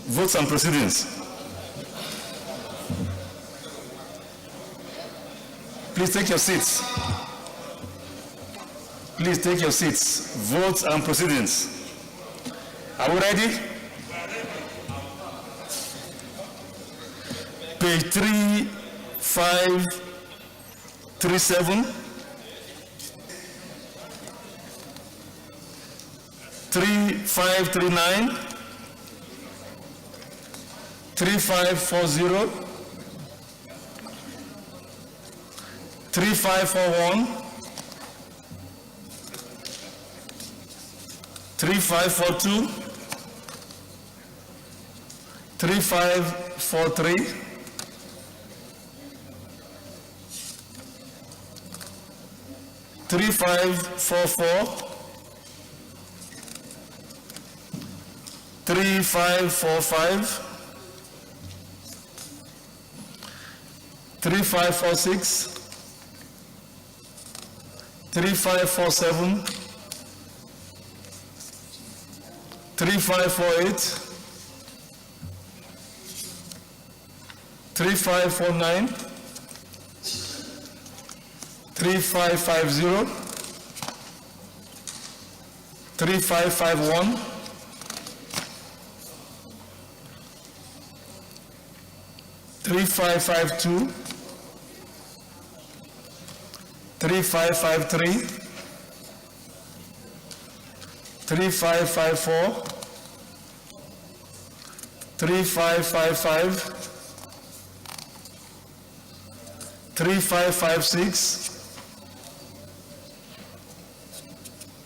Votes and proceedings. Please take your seats. Please take your seats. Votes and proceedings. Are we ready? Page 3537. 3539. 3540. 3541. 3542. 3543. 3544. 3545. 3546. 3547. 3548. 3549. 3550. 3551. 3552. 3553. 3554. 3555. 3556.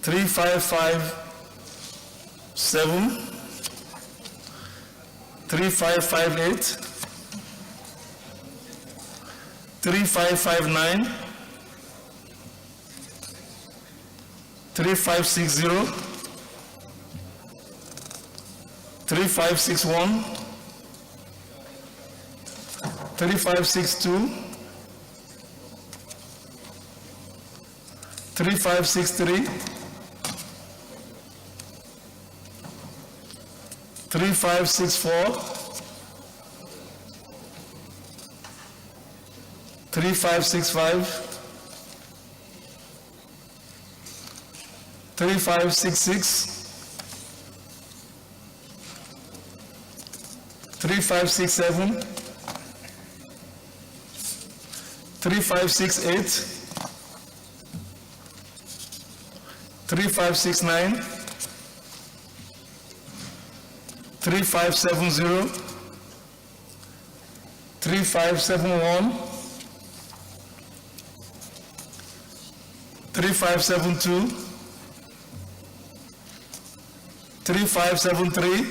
3557. 3558. 3559. 3560. 3561. 3562. 3563. 3564. 3565. 3566. 3567. 3568. 3569. 3570. 3571. 3572. 3573.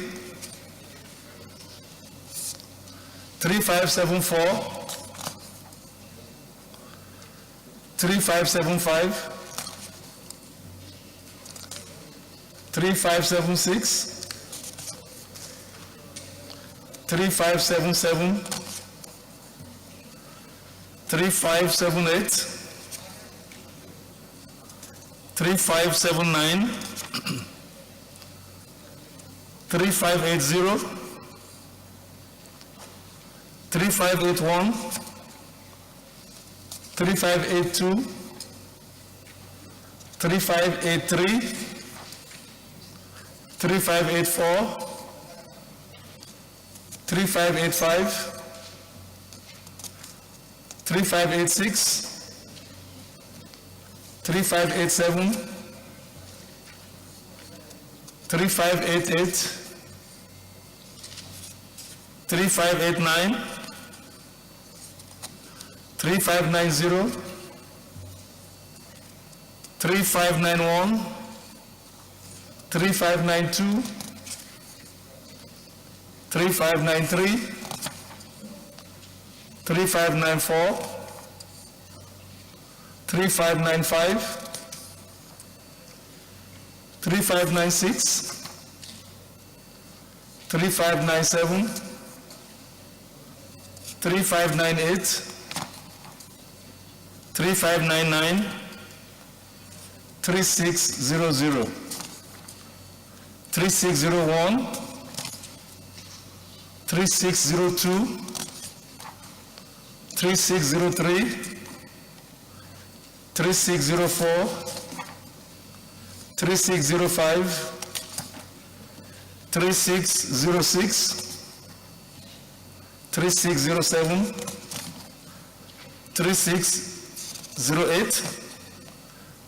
3574. 3575. 3576. 3577. 3578. 3579. 3580. 3581. 3582. 3583. 3584. 3585. 3586. 3587. 3588. 3589. 3590. 3591. 3592. 3593. 3594. 3595. 3596. 3597. 3598. 3599. 3600. 3601. 3602, 3603, 3604, 3605, 3606, 3607, 3608,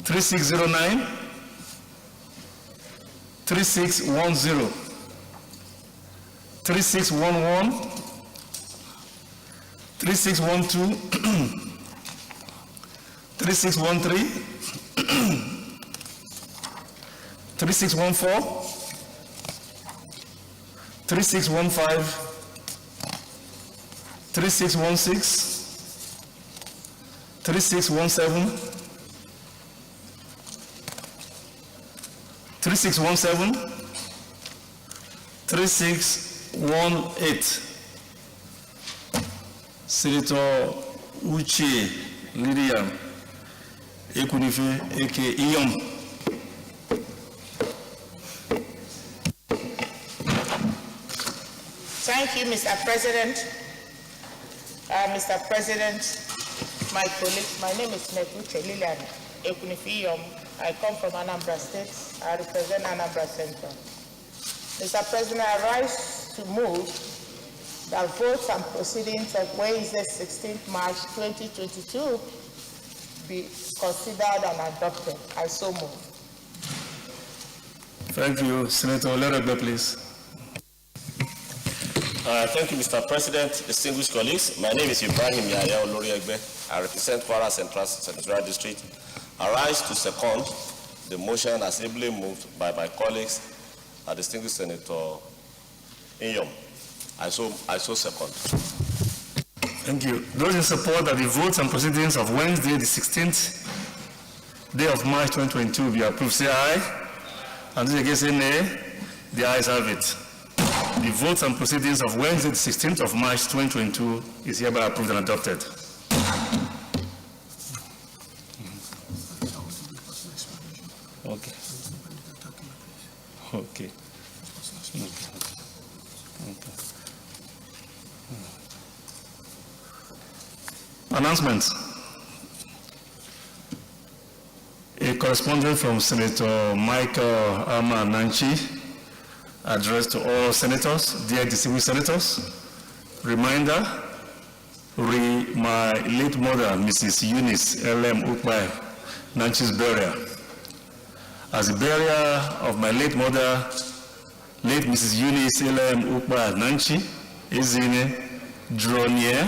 3609, 3610, 3611, 3612, 3613, 3614, 3615, 3616, 3617, 3617, 3618. Senator Uche Lydia Ekunife aka Iyom. Thank you, Mr. President. Mr. President, my colleagues, my name is Senator Uche Lydia Ekunife Iyom. I come from Anambra State. I represent Anambra Central. Mr. President, I rise to move that votes and proceedings of Wednesday, 16th March 2022 be considered and adopted. I so move. Thank you. Senator Olerebe, please. Thank you, Mr. President, distinguished colleagues. My name is Ibrahim Yahya Oloriegbe. I represent Kwara Central Senatorial District. I rise to second the motion as ably moved by my colleagues, distinguished Senator Iyom. I so second. Thank you. Those in support that the votes and proceedings of Wednesday, the 16th day of March 2022 be approved, say aye. And those against say nay. The ayes have it. The votes and proceedings of Wednesday, the 16th of March 2022 is hereby approved and adopted. Okay. Okay. Announcements. A correspondence from Senator Michael Ama Nanchi, addressed to all senators, dear distinguished senators. Reminder, my late mother, Mrs. Eunice L.M. Ukbai Nanchi's burial. As a burial of my late mother, late Mrs. Eunice L.M. Ukbai Nanchi, Ezine, draw near.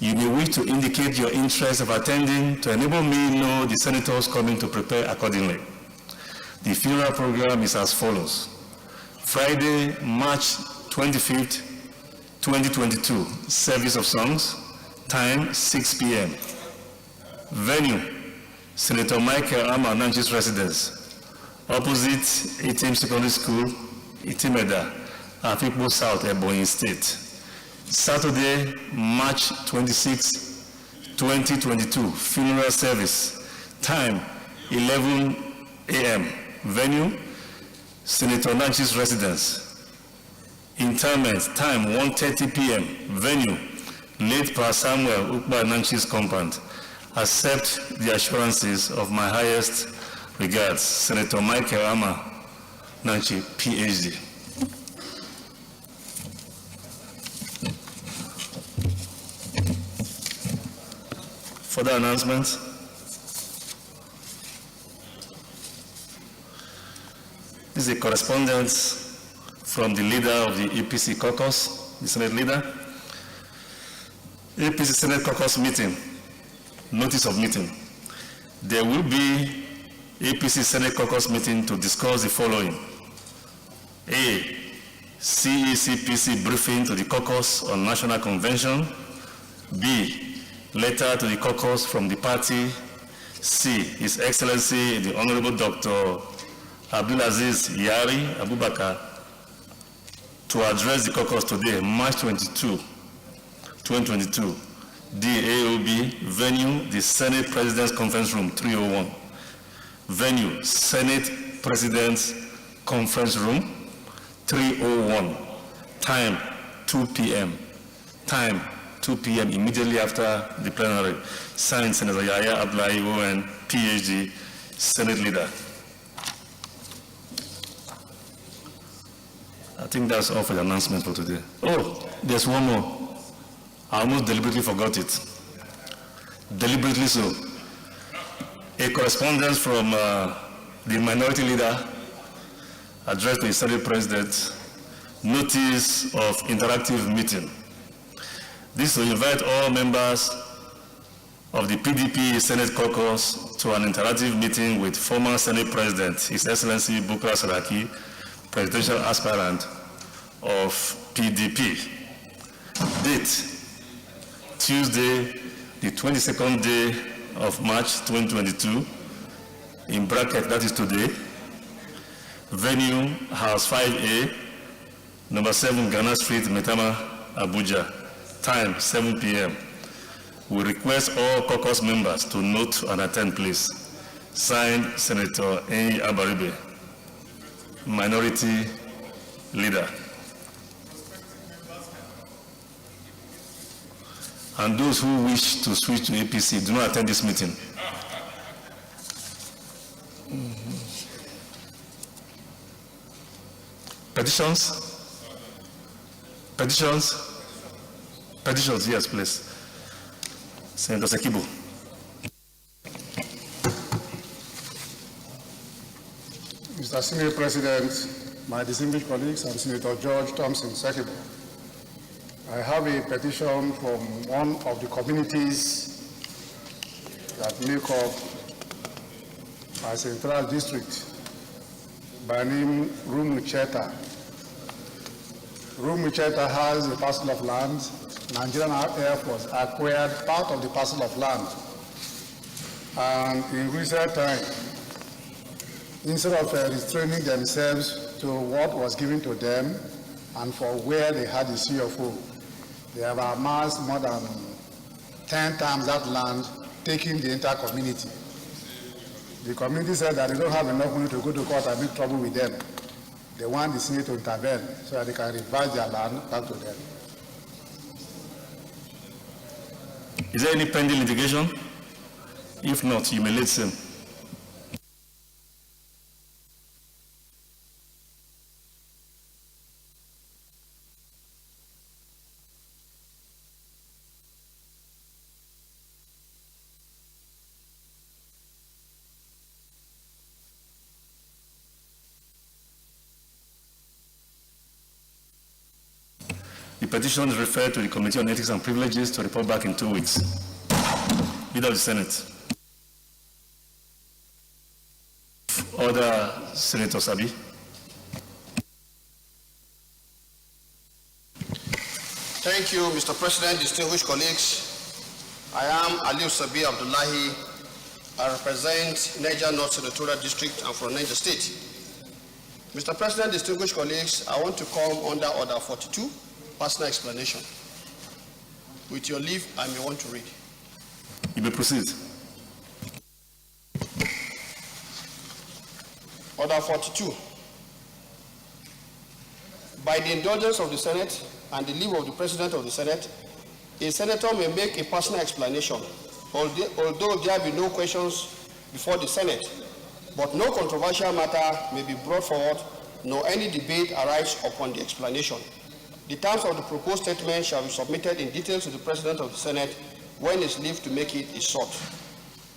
You may wish to indicate your interest of attending to enable me know the senators coming to prepare accordingly. The funeral program is as follows. Friday, March 25th, 2022, service of songs, time 6 p.m. Venue, Senator Michael Ama Nanchi's residence, opposite ATM Secondary School, Itimeda, Afikpo South, Ebonyi State. Saturday, March 26, 2022, funeral service, time 11 a.m. Venue, Senator Nanchi's residence. Interment, time 1:30 p.m. Venue, late Pa Samuel Ukba Nanchi's compound. Accept the assurances of my highest regards, Senator Michael Ama Nanchi, PhD. Further announcements? This is a correspondence from the leader of the APC caucus, the Senate leader. APC Senate caucus meeting, notice of meeting. There will be APC Senate caucus meeting to discuss the following. A, CECPC briefing to the caucus on national convention. B, letter to the caucus from the party. C, His Excellency the Honorable Dr. Abdulaziz Yari Abubakar to address the caucus today, March 22, 2022. D, AOB, venue, the Senate President's Conference Room 301. Venue, Senate President's Conference Room 301. Time, 2 p.m. Time, 2 p.m. immediately after the plenary. Signed, Senator Yahya Abdullahi ON, PhD, Senate Leader. I think that's all for the announcement for today. Oh, there's one more. I almost deliberately forgot it. Deliberately so. A correspondence from the minority leader addressed to the Senate President, notice of interactive meeting. This will invite all members of the PDP Senate Caucus to an interactive meeting with former Senate President, His Excellency Bukola Saraki, presidential aspirant of PDP. Date, Tuesday, the 22nd day of March 2022, in bracket, that is today. Venue, House 5A, number 7 Ghana Street, Metama, Abuja. Time, 7 p.m. We request all caucus members to note and attend, please. Signed, Senator Enyi Abaribe, Minority Leader. And those who wish to switch to APC, do not attend this meeting. Petitions? Petitions? Petitions, yes, please. Senator Sekibo. Mr. Senate President, my distinguished colleagues, and Senator George Thompson Sekibo, I have a petition from one of the communities that make up my central district by name Rumucheta. Rumucheta has a parcel of land. Nigerian Air Force acquired part of the parcel of land. And in recent time, instead of restraining themselves to what was given to them and for where they had the CFO, they have amassed more than 10 times that land, taking the entire community. The community said that they don't have enough money to go to court and make trouble with them. They want the Senate to intervene so that they can revise their land back to them. Is there any pending litigation? If not, you may listen. The petition is referred to the Committee on Ethics and Privileges to report back in 2 weeks. Leader of the Senate. Order, Senator Sabi. Thank you, Mr. President, distinguished colleagues. I am Aliu Sabi Abdullahi. I represent Niger North Senatorial District and from Niger State. Mr. President, distinguished colleagues, I want to come under Order 42, personal explanation. With your leave, I may want to read. You may proceed. Order 42. By the indulgence of the Senate and the leave of the President of the Senate, a senator may make a personal explanation, although there be no questions before the Senate, but no controversial matter may be brought forward, nor any debate arise upon the explanation. The terms of the proposed statement shall be submitted in detail to the President of the Senate when his leave to make it is sought.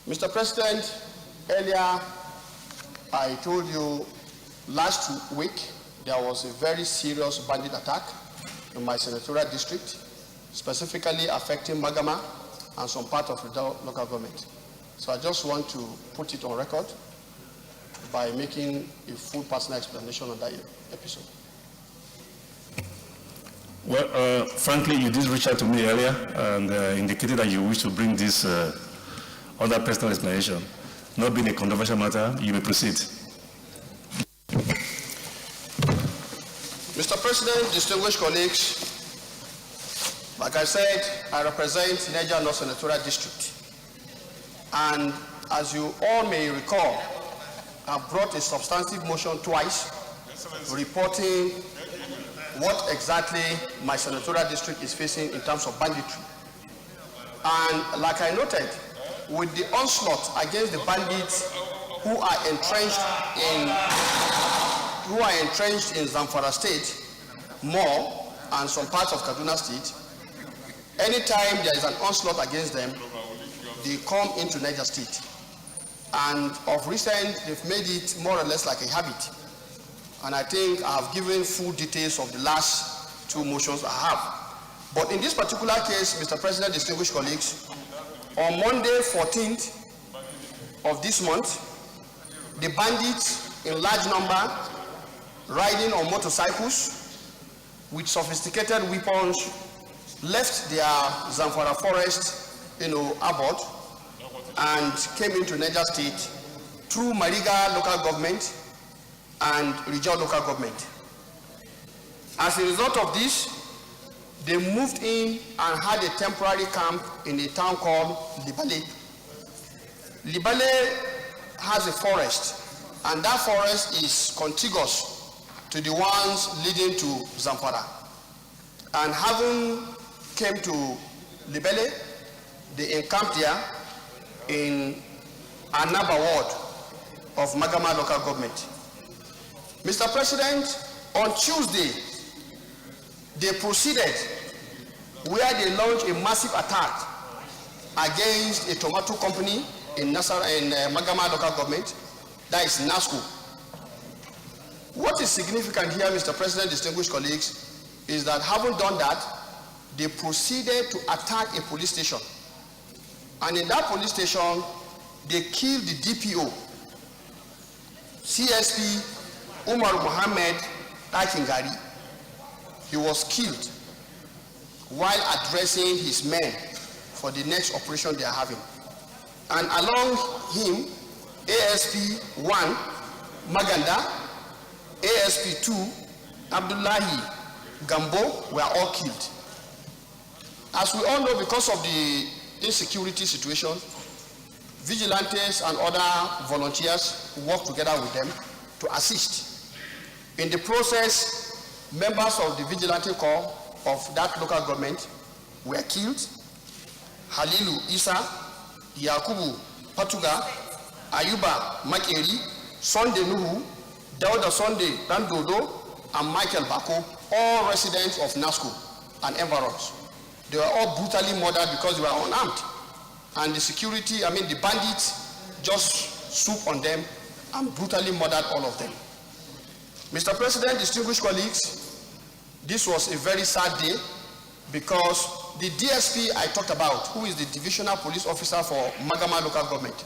Mr. President, earlier I told you last week there was a very serious bandit attack in my senatorial district, specifically affecting Magama and some part of the local government. So I just want to put it on record by making a full personal explanation on that episode. Well, frankly, you did reach out to me earlier and indicated that you wish to bring this other personal explanation. Not being a controversial matter, you may proceed. Mr. President, distinguished colleagues, like I said, I represent Niger North Senatorial District. And as you all may recall, I brought a substantive motion twice reporting what exactly my senatorial district is facing in terms of banditry. And like I noted, with the onslaught against the bandits who are entrenched in Zamfara State, more, and some parts of Kaduna State, anytime there is an onslaught against them, they come into Niger State. And of recent, they've made it more or less like a habit. And I think I have given full details of the last two motions I have. But in this particular case, Mr. President, distinguished colleagues, on Monday, 14th of this month, the bandits in large number, riding on motorcycles with sophisticated weapons, left their Zamfara forest, abroad, and came into Niger State through Mariga local government and Rijal local government. As a result of this, they moved in and had a temporary camp in a town called Libale. Libale has a forest, and that forest is contiguous to the ones leading to Zamfara. And having came to Libale, they encamped there in Anaba ward of Magama local government. Mr. President, on Tuesday, they proceeded where they launched a massive attack against a tomato company in Magama local government, that is NASCO. What is significant here, Mr. President, distinguished colleagues, is that having done that, they proceeded to attack a police station. And in that police station, they killed the DPO, CSP Umar Mohammed Takingari. He was killed while addressing his men for the next operation they are having. And along him, ASP 1 Maganda, ASP 2 Abdullahi Gambo were all killed. As we all know, because of the insecurity situation, vigilantes and other volunteers work together with them to assist. In the process, members of the vigilante corps of that local government were killed. Halilu Isa, Yakubu Patuga, Ayuba Makeri, Sunday Nuhu, Dauda Sunday Dandodo, and Michael Bako, all residents of NASCO and environs. They were all brutally murdered because they were unarmed. And the bandits just swooped on them and brutally murdered all of them. Mr. President, distinguished colleagues, this was a very sad day because the DSP I talked about, who is the divisional police officer for Magama local government,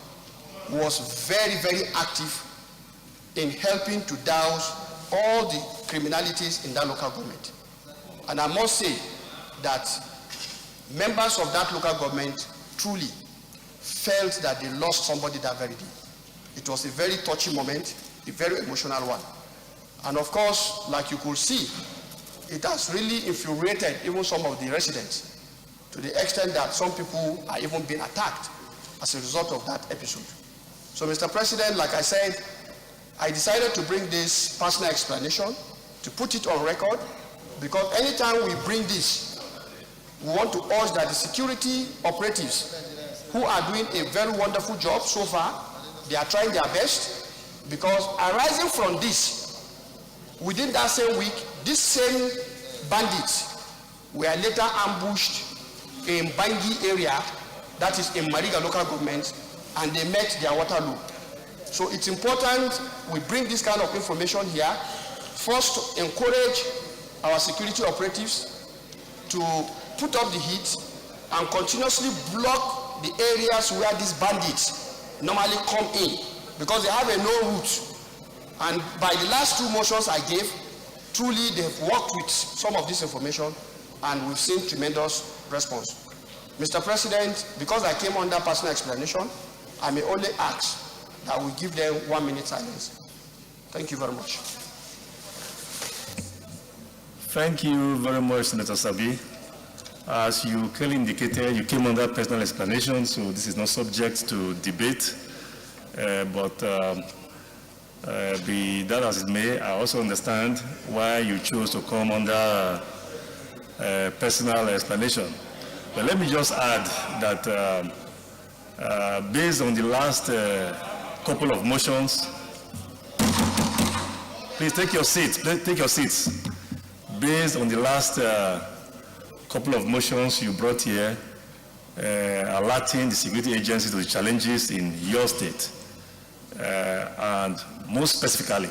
was very, very active in helping to douse all the criminalities in that local government. And I must say that members of that local government truly felt that they lost somebody that very day. It was a very touchy moment, a very emotional one. And of course, like you could see, it has really infuriated even some of the residents to the extent that some people are even being attacked as a result of that episode. So, Mr. President, like I said, I decided to bring this personal explanation to put it on record, because anytime we bring this, we want to urge that the security operatives who are doing a very wonderful job so far, they are trying their best, because arising from this, within that same week, these same bandits were later ambushed in Bangi area, that is in Mariga local government, and they met their Waterloo. So it's important we bring this kind of information here, first to encourage our security operatives to put up the heat and continuously block the areas where these bandits normally come in, because they have a no route. And by the last two motions I gave, truly they've worked with some of this information and we've seen tremendous response. Mr. President, because I came under personal explanation, I may only ask that we give them 1 minute silence. Thank you very much. Thank you very much, Senator Sabi. As you clearly indicated, you came under personal explanation, so this is not subject to debate. Be that as it may, I also understand why you chose to come under personal explanation. But let me just add that based on the last couple of motions, please take your seats. Take your seats. Based on the last couple of motions you brought here, alerting the security agencies to the challenges in your state, and most specifically,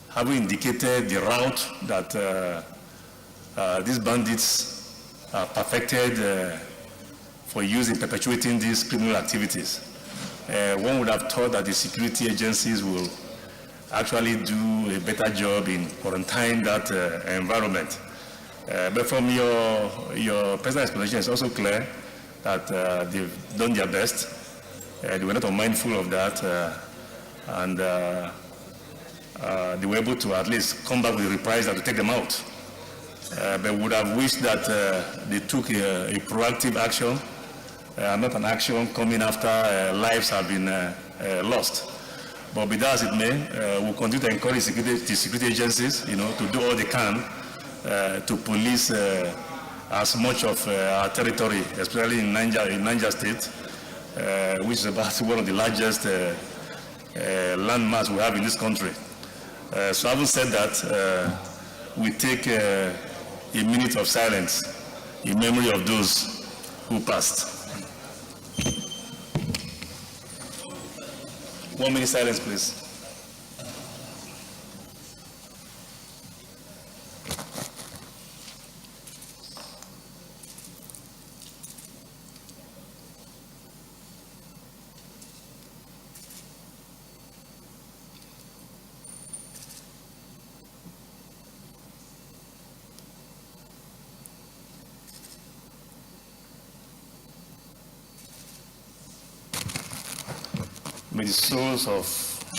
having indicated the route that these bandits are perfected for use in perpetuating these criminal activities. One would have thought that the security agencies will actually do a better job in quarantining that environment. But from your present explanation, it's also clear that they've done their best. They were not unmindful of that, and they were able to at least come back with a reprisal to take them out. But would have wished that they took a proactive action, not an action coming after lives have been lost. But be that as it may, we'll continue to encourage the security agencies, to do all they can to police as much of our territory, especially in Niger State, which is about one of the largest landmass we have in this country. So having said that, we take a minute of silence in memory of those who passed. 1 minute silence, please. May the souls of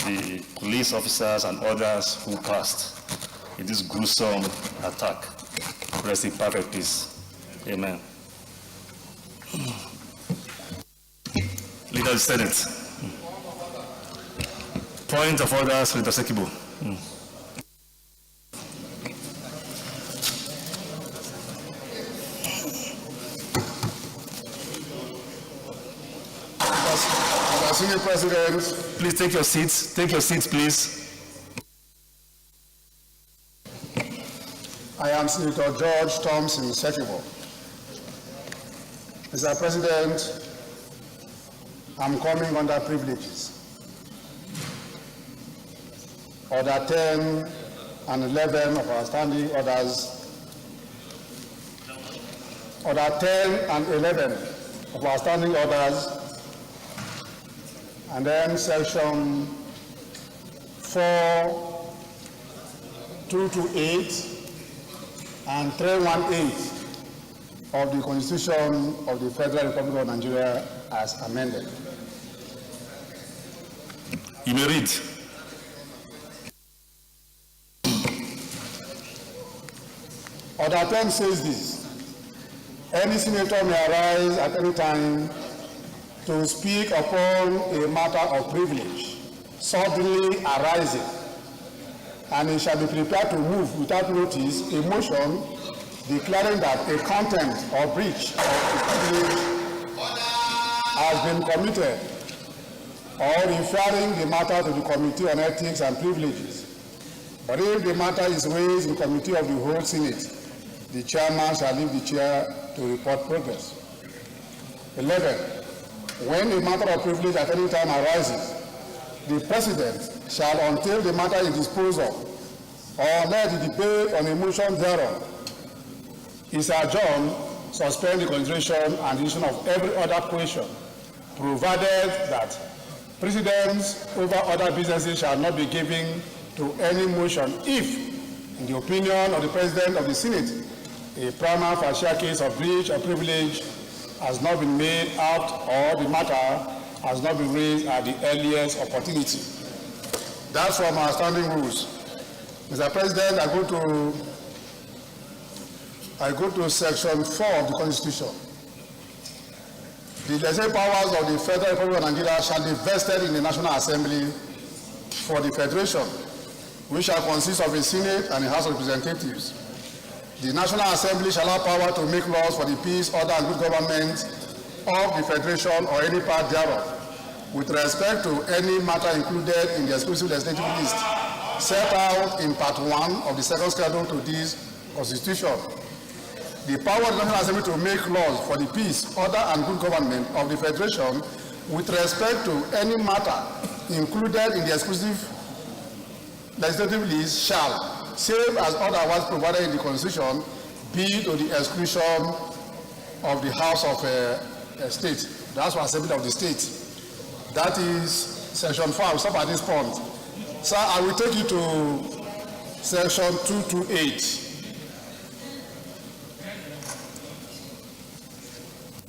the police officers and others who passed in this gruesome attack rest in perfect peace. Amen. Leader of the Senate. Point of order, Senator Sekibo. Senior President, please take your seats. Take your seats, please. I am Senator George Thompson Sekibo. Mr. President, I'm coming under privileges. Order 10 and 11 of our standing orders. Order 10 and 11 of our standing orders. And then section 4.228 and 318 of the Constitution of the Federal Republic of Nigeria as amended. You may read. Order 10 says this: any senator may arise at any time to speak upon a matter of privilege suddenly arising, and he shall be prepared to move without notice a motion declaring that a contempt or breach of privilege has been committed, or referring the matter to the Committee on Ethics and Privileges. But if the matter is raised in committee of the whole Senate, the chairman shall leave the chair to report progress. 11. When a matter of privilege at any time arises, the President shall, until the matter is disposed of, or let the debate on a motion thereon is adjourned, suspend the consideration and decision of every other question, provided that precedence over other businesses shall not be given to any motion if, in the opinion of the President of the Senate, a prima facie case of breach of privilege has not been made out or the matter has not been raised at the earliest opportunity. That's from our standing rules. Mr. President, I go to section 4 of the Constitution. The legislative powers of the Federal Republic of Nigeria shall be vested in the National Assembly for the Federation, which shall consist of a Senate and a House of Representatives. The National Assembly shall have power to make laws for the peace, order, and good government of the Federation or any part thereof, with respect to any matter included in the exclusive legislative list set out in Part 1 of the second schedule to this Constitution. The power of the National Assembly to make laws for the peace, order, and good government of the Federation with respect to any matter included in the exclusive legislative list shall, save as otherwise provided in the Constitution, be to the exclusion of the House of State, the House of Assembly of the State. That is Section 4. I will stop at this point. Sir, I will take you to Section 228.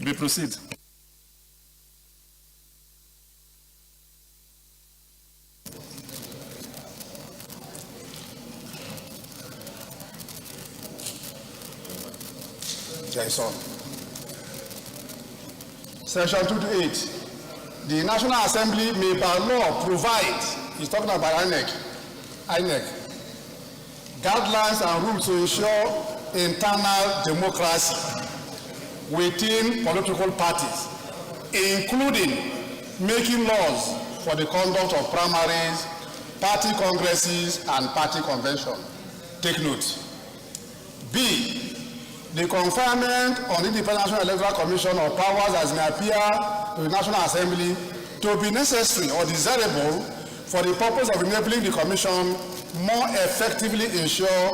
We proceed. Jason. Section 228. The National Assembly may by law provide, he's talking about INEC, guidelines and rules to ensure internal democracy within political parties, including making laws for the conduct of primaries, party congresses, and party convention. Take note. B, the conferment on the Independent National Electoral Commission of powers as may appear to the National Assembly to be necessary or desirable for the purpose of enabling the Commission more effectively ensure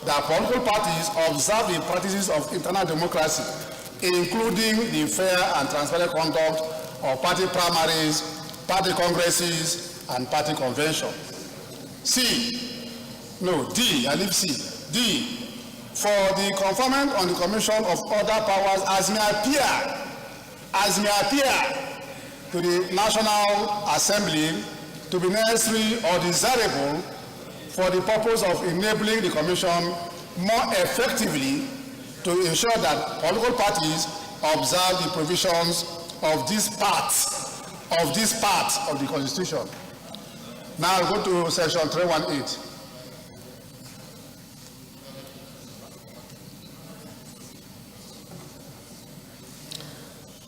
that political parties observe the practices of internal democracy, including the fair and transparent conduct of party primaries, party congresses, and party convention. D, I leave C. D, for the conferment on the Commission of other powers as may appear to the National Assembly to be necessary or desirable for the purpose of enabling the Commission more effectively to ensure that political parties observe the provisions of this part of the Constitution. Now go to Section 318.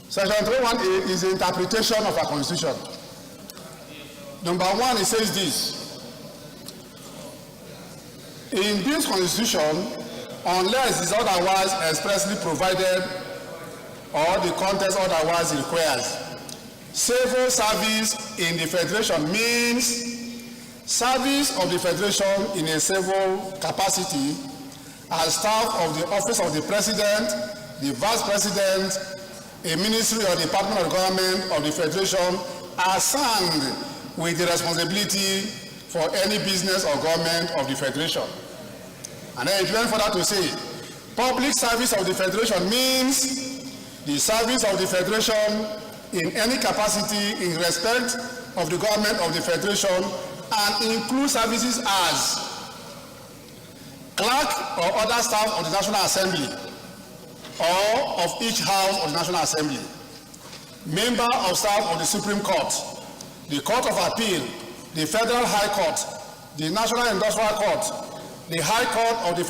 Section 318 is the interpretation of our Constitution. Number one, it says this: in this Constitution, unless it is otherwise expressly provided or the context otherwise requires, civil service in the Federation means service of the Federation in a civil capacity as staff of the Office of the President, the Vice President, a ministry or department of government of the Federation assigned with the responsibility for any business or government of the Federation. And then it went further to say, public service of the Federation means the service of the Federation in any capacity in respect of the government of the Federation and includes services as clerk or other staff of the National Assembly or of each house of the National Assembly, member of staff of the Supreme Court, the Court of Appeal, the Federal High Court, the National Industrial Court, the High Court of the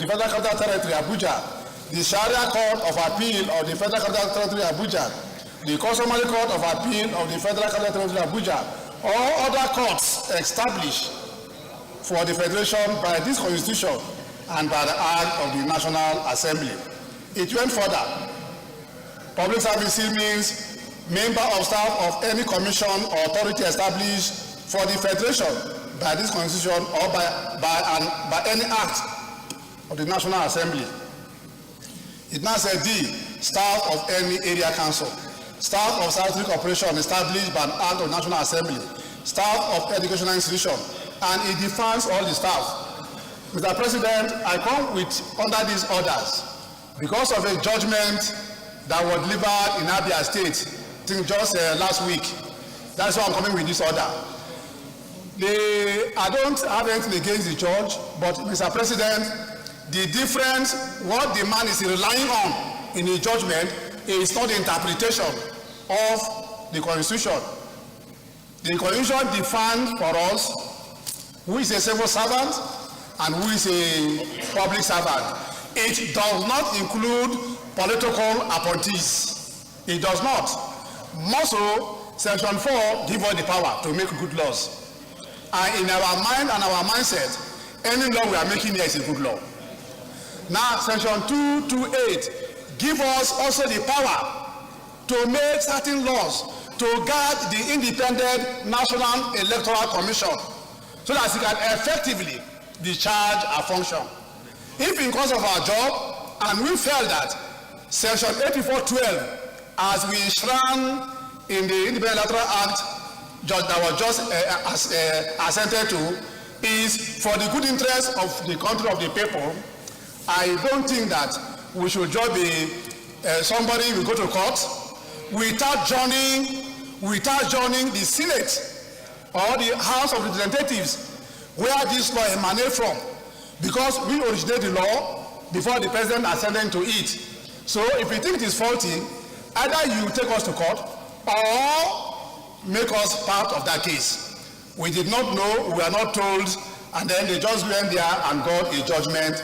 Federal Capital Territory, Abuja, the Sharia Court of Appeal of the Federal Capital Territory, Abuja, the Customary Court of Appeal of the Federal Capital Territory, Abuja, or other courts established for the Federation by this Constitution and by the Act of the National Assembly. It went further. Public service means member of staff of any commission or authority established for the Federation by this Constitution or by any act of the National Assembly. It now says D, staff of any area council, staff of statutory corporation established by an act of National Assembly, staff of educational institution, and it defines all the staff. Mr. President, I come under these orders because of a judgment that was delivered in Abia State, I think just last week. That's why I'm coming with this order. I don't have anything against the judge, but Mr. President, the difference, what the man is relying on in the judgment is not the interpretation of the Constitution. The Constitution defines for us who is a civil servant and who is a public servant. It does not include political appointees. It does not. More so, Section 4 gives us the power to make good laws. And in our mind and our mindset, any law we are making here is a good law. Now, Section 228 gives us also the power to make certain laws to guard the independent National Electoral Commission so that it can effectively discharge our function. If in course of our job, and we felt that Section 8412, as we enshrined in the Independent Electoral Act that was just assented to, is for the good interest of the country, of the people, I don't think that we should just be somebody will go to court without joining the Senate or the House of Representatives where this law emanates from, because we originate the law before the president ascended to it. So if you think it is faulty, either you take us to court or make us part of that case. We did not know, we were not told, and then they just went there and got a judgment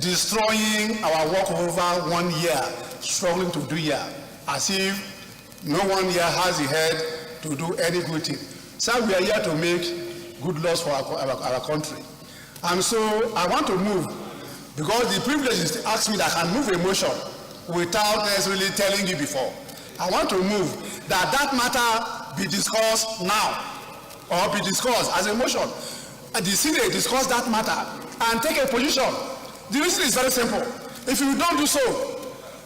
destroying our work over 1 year, struggling to do here, as if no 1 year has the head to do any good thing. So we are here to make good laws for our country. And so I want to move, because the privilege is to ask me that I can move a motion without necessarily telling you before. I want to move that matter be discussed now, or be discussed as a motion. The Senate discuss that matter and take a position. The reason is very simple. If you don't do so,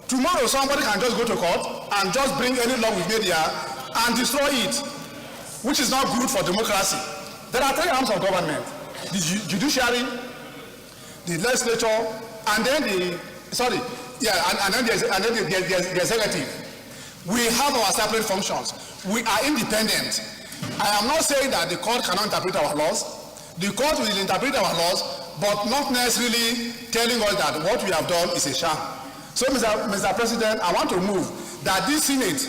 tomorrow somebody can just go to court and just bring any law we made here and destroy it, which is not good for democracy. There are 3 arms of government: the judiciary, the legislature, and then the executive. We have our separate functions. We are independent. I am not saying that the court cannot interpret our laws. The court will interpret our laws, but not necessarily telling us that what we have done is a sham. So, Mr. President, I want to move that this Senate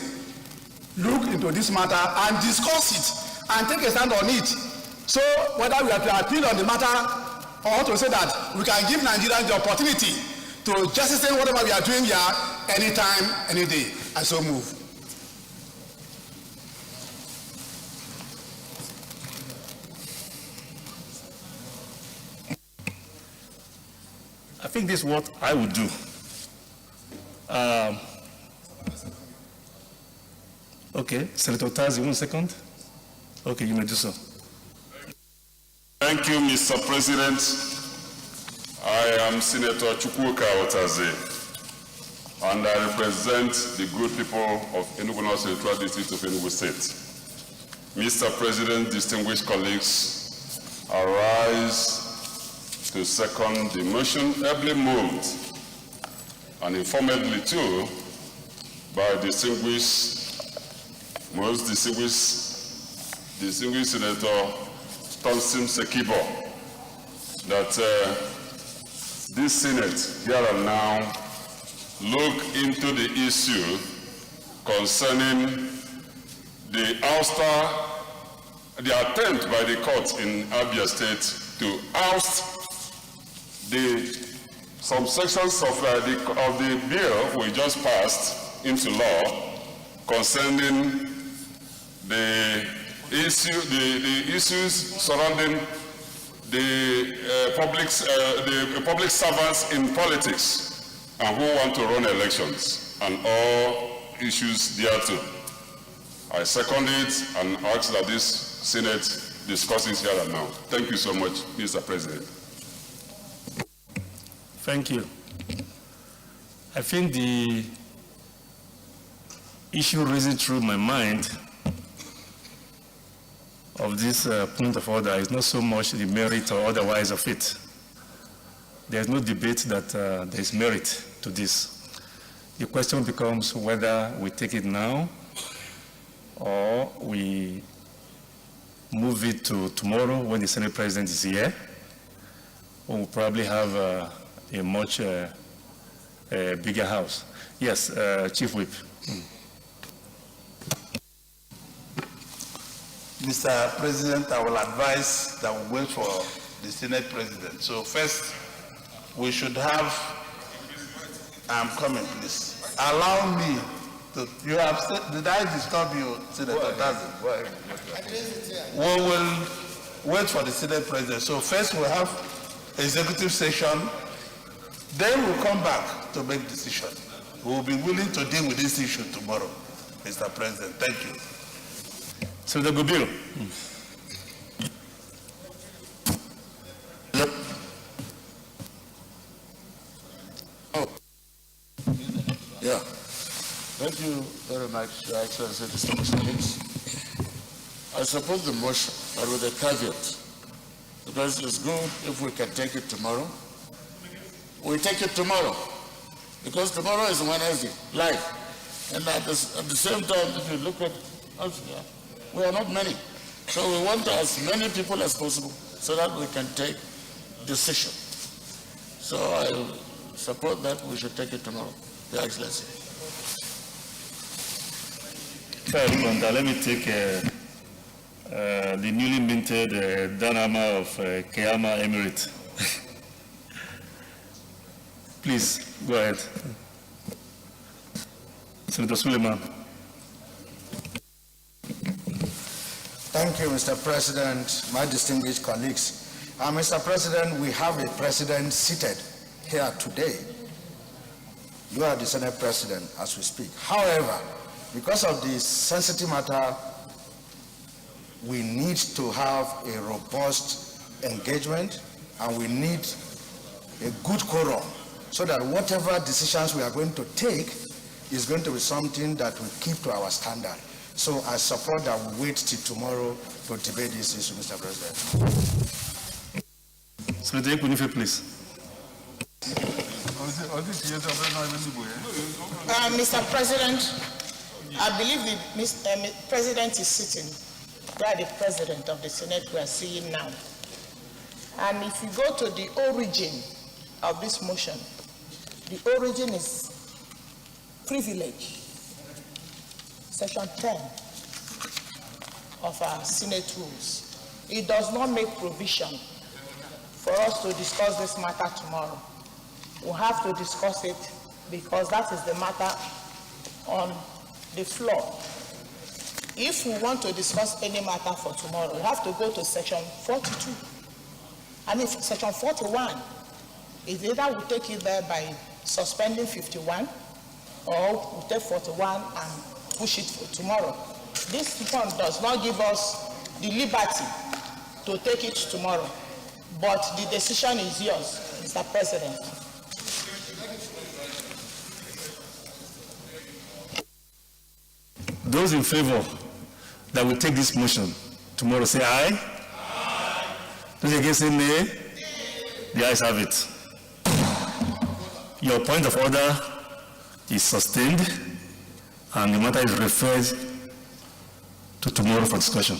look into this matter and discuss it and take a stand on it. So, whether we have to appeal on the matter or to say that we can give Nigerians the opportunity to justify whatever we are doing here anytime, any day. I so move. I think this is what I would do. Okay, Senator Taz, you want a second? Okay, you may do so. Thank you, Mr. President. I am Senator Chukwuka Otaze, and I represent the good people of Enugu North Central District of Enugu State. Mr. President, distinguished colleagues, I rise to second the motion ably moved and informedly too by most distinguished Senator Thompson Sekibo, that this Senate here and now look into the issue concerning the attempt by the court in Abia State to oust some sections of the bill we just passed into law concerning the issues surrounding the public servants in politics and who want to run elections and all issues thereto. I second it and ask that this Senate discusses here and now. Thank you so much, Mr. President. Thank you. I think the issue raising through my mind of this point of order is not so much the merit or otherwise of it. There's no debate that there is merit to this. The question becomes whether we take it now or we move it to tomorrow when the Senate President is here. We'll probably have a much bigger house. Yes, Chief Whip. Mr. President, I will advise that we wait for the Senate President. So first, we should have, I'm coming, please. Allow me to, you have said, did I disturb you, Senator Dazen? We will wait for the Senate President. So first we'll have executive session, then we'll come back to make decision. We will be willing to deal with this issue tomorrow, Mr. President. Thank you. Senator Gobiru. Yep. Oh. Yeah. Thank you very much, Your Excellency, distinguished colleagues. I support the motion, but with a caveat, because it's good if we can take it tomorrow. We take it tomorrow, because tomorrow is Wednesday, live. And at the same time, if you look at us, we are not many. So we want as many people as possible so that we can take decision. So I support that we should take it tomorrow, Your Excellency. Let me take the newly minted Danama of Keyama Emirate. Please, go ahead. Senator Suleiman. Thank you, Mr. President, my distinguished colleagues. Mr. President, we have a president seated here today. You are the Senate President as we speak. However, because of the sensitive matter, we need to have a robust engagement and we need a good quorum so that whatever decisions we are going to take is going to be something that will keep to our standard. So I support that we wait till tomorrow to debate this issue, Mr. President. Senator Ekunife, please. Mr. President, I believe the President is sitting where the President of the Senate we are seeing now. And if you go to the origin of this motion, the origin is privilege. Section 10 of our Senate rules. It does not make provision for us to discuss this matter tomorrow. We'll have to discuss it because that is the matter on the floor. If we want to discuss any matter for tomorrow, we have to go to section 42. And if section 41, is either we take it there by suspending 51 or we take 41 and push it for tomorrow. This one does not give us the liberty to take it tomorrow, but the decision is yours, Mr. President. Those in favor that we take this motion tomorrow say aye. Aye. Those against say nay. The ayes have it. Your point of order is sustained and the matter is referred to tomorrow for discussion.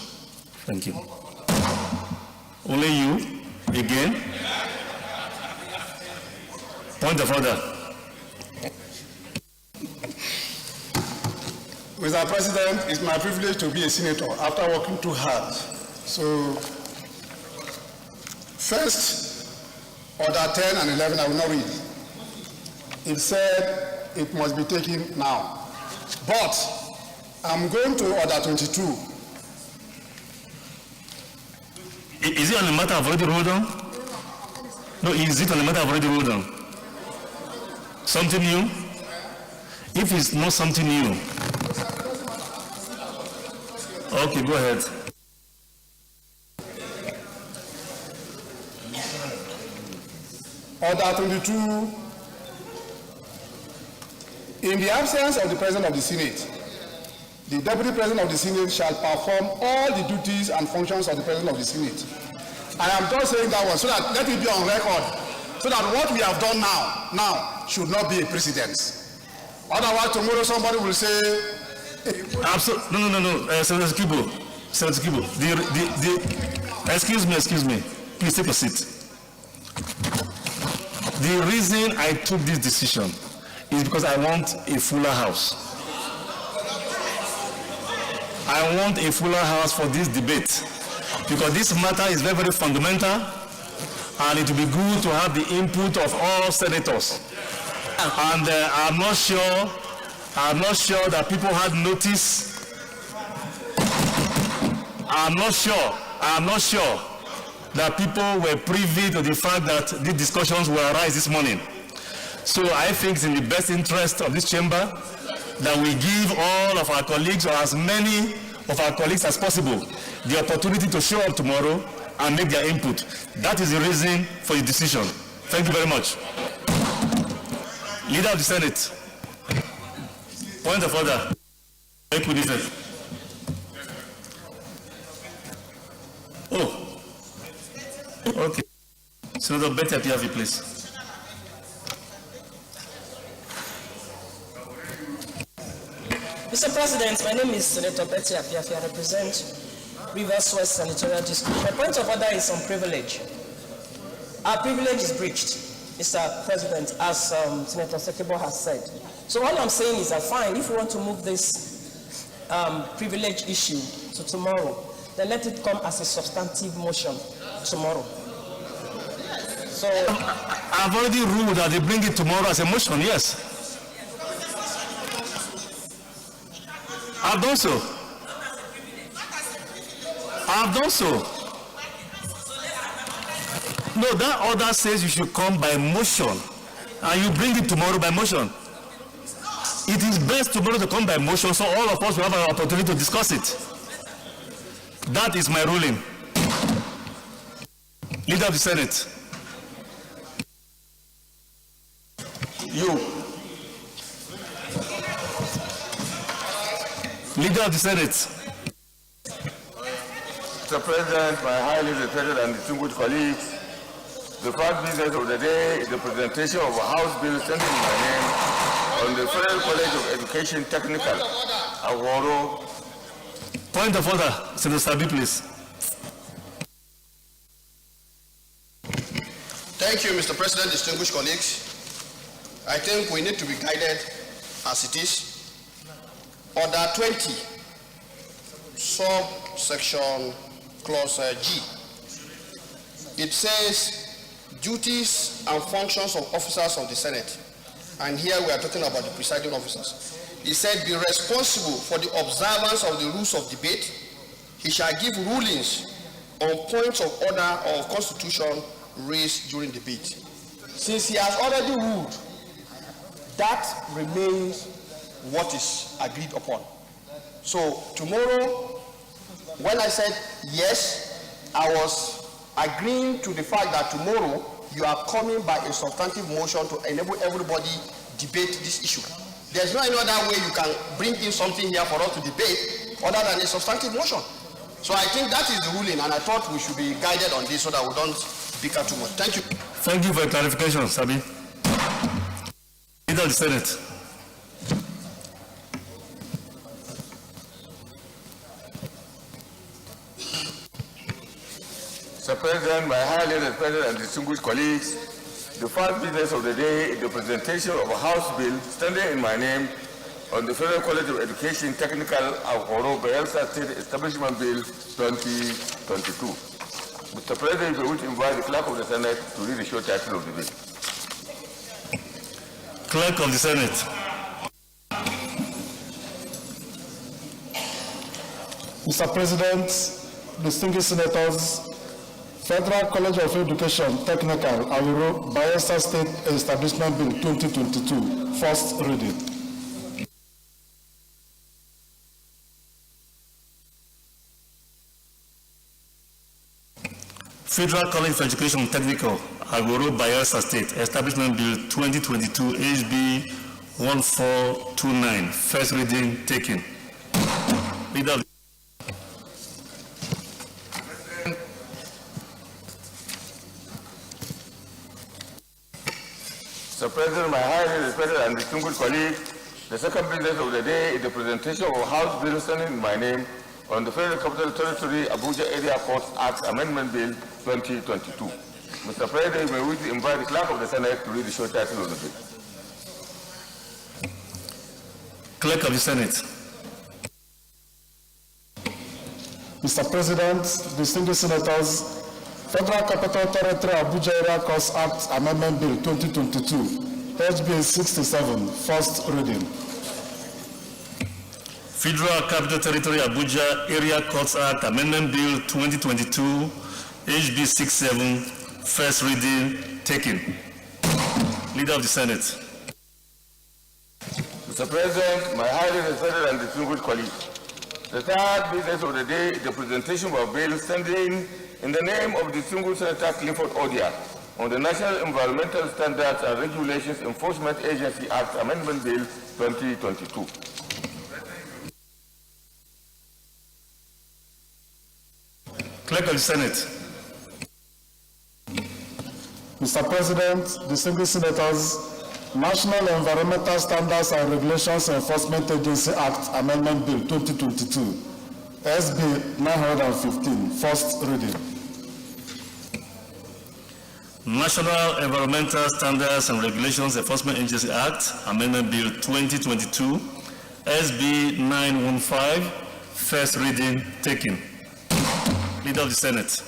Thank you. Only you, again. Point of order. Mr. President, it's my privilege to be a senator after working too hard. So, first, order 10 and 11 I will not read. It said it must be taken now. But I'm going to order 22. Is it on the matter I've already ruled on? No, is it on the matter I've already ruled on? Something new? If it's not something new, okay, go ahead. Order 22. In the absence of the President of the Senate, the Deputy President of the Senate shall perform all the duties and functions of the President of the Senate. I am just saying that one so that let it be on record, so that what we have done now should not be a precedent. Otherwise, tomorrow somebody will say. Absolutely, no. Senator Kibo, excuse me. Please take a seat. The reason I took this decision is because I want a fuller house. I want a fuller house for this debate because this matter is very, very fundamental, and it will be good to have the input of all senators. And I'm not sure that people had notice. I'm not sure that people were privy to the fact that these discussions will arise this morning. So I think it's in the best interest of this chamber that we give all of our colleagues, or as many of our colleagues as possible, the opportunity to show up tomorrow and make their input. That is the reason for the decision. Thank you very much. Leader of the Senate. Point of order. Oh. Okay. Senator Betty Apiavi, please. Mr. President, my name is Senator Betty Apiafi. I represent Rivers West Senatorial District. My point of order is on privilege. Our privilege is breached, Mr. President, as Senator Sekebo has said. So all I'm saying is that fine, if we want to move this privilege issue to tomorrow, then let it come as a substantive motion tomorrow. So I've already ruled that they bring it tomorrow as a motion, yes. I've done so. No, that order says you should come by motion, and you bring it tomorrow by motion. It is best tomorrow to come by motion, so all of us will have an opportunity to discuss it. That is my ruling. Leader of the Senate. You. Leader of the Senate. Mr. President, my highly respected and distinguished colleagues, the first business of the day is the presentation of a House bill standing in my name on the Federal College of Education Technical, Aworo. Point of order, Senator Sabi, please. Thank you, Mr. President, distinguished colleagues. I think we need to be guided as it is. Order 20, subsection clause G. It says duties and functions of officers of the Senate. And here we are talking about the presiding officers. He said, be responsible for the observance of the rules of debate. He shall give rulings on points of order or of constitution raised during debate. Since he has already ruled, that remains what is agreed upon. So tomorrow, when I said yes, I was agreeing to the fact that tomorrow you are coming by a substantive motion to enable everybody debate this issue. There's no any other way you can bring in something here for us to debate other than a substantive motion. So I think that is the ruling, and I thought we should be guided on this so that we don't bicker too much. Thank you. Thank you for your clarification, Sabi. Leader of the Senate. Mr. President, my highly respected and distinguished colleagues, the first business of the day is the presentation of a House bill standing in my name on the Federal College of Education Technical Aworo Bayelsa State Establishment Bill 2022. Mr. President, we would invite the Clerk of the Senate to read the short title of the bill. Clerk of the Senate. Mr. President, distinguished senators, Federal College of Education Technical, Aworo, Bayelsa State Establishment Bill 2022, first reading. Federal College of Education Technical, Aworo, Bayelsa State Establishment Bill 2022, HB 1429, first reading taken. Leader of Mr. President, my highly respected and distinguished colleagues, the second business of the day is the presentation of a House bill standing in my name on the Federal Capital Territory Abuja Area Courts Act Amendment Bill 2022. Mr. President, may we invite the Clerk of the Senate to read the short title of the bill. Clerk of the Senate. Mr. President, distinguished senators, Federal Capital Territory Abuja Area Costs Act Amendment Bill 2022, HB 67, first reading. Federal Capital Territory Abuja Area Courts Act Amendment Bill 2022, HB 67, first reading, taken. Leader of the Senate. Mr. President, my highly respected and distinguished colleagues, the third business of the day is the presentation of a bill standing in the name of distinguished Senator Clifford Odia on the National Environmental Standards and Regulations Enforcement Agency Act Amendment Bill 2022. Clerk of the Senate. Mr. President, distinguished senators, National Environmental Standards and Regulations Enforcement Agency Act Amendment Bill 2022, SB 915, first reading. National Environmental Standards and Regulations Enforcement Agency Act Amendment Bill 2022, SB 915, first reading, taken. Leader of the Senate.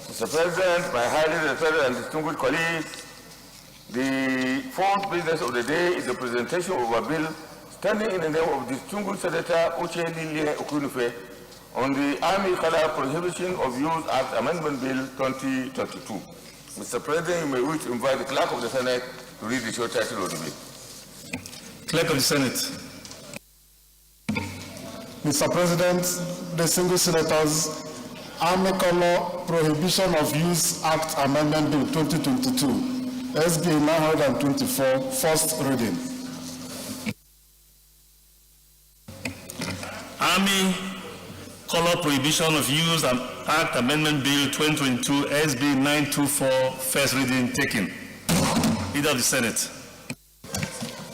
Mr. President, my highly respected and distinguished colleagues, the fourth business of the day is the presentation of a bill standing in the name of distinguished Senator Uche Lilie Okunufe on the Army Color Prohibition of Use Act Amendment Bill 2022. Mr. President, you may wish to invite the Clerk of the Senate to read the short title of the bill. Clerk of the Senate. Mr. President, distinguished senators, Army Color Prohibition of Use Act Amendment Bill 2022, SB 924, first reading. Army Color Prohibition of Use Act Amendment Bill 2022, SB 924, first reading, taken. Leader of the Senate.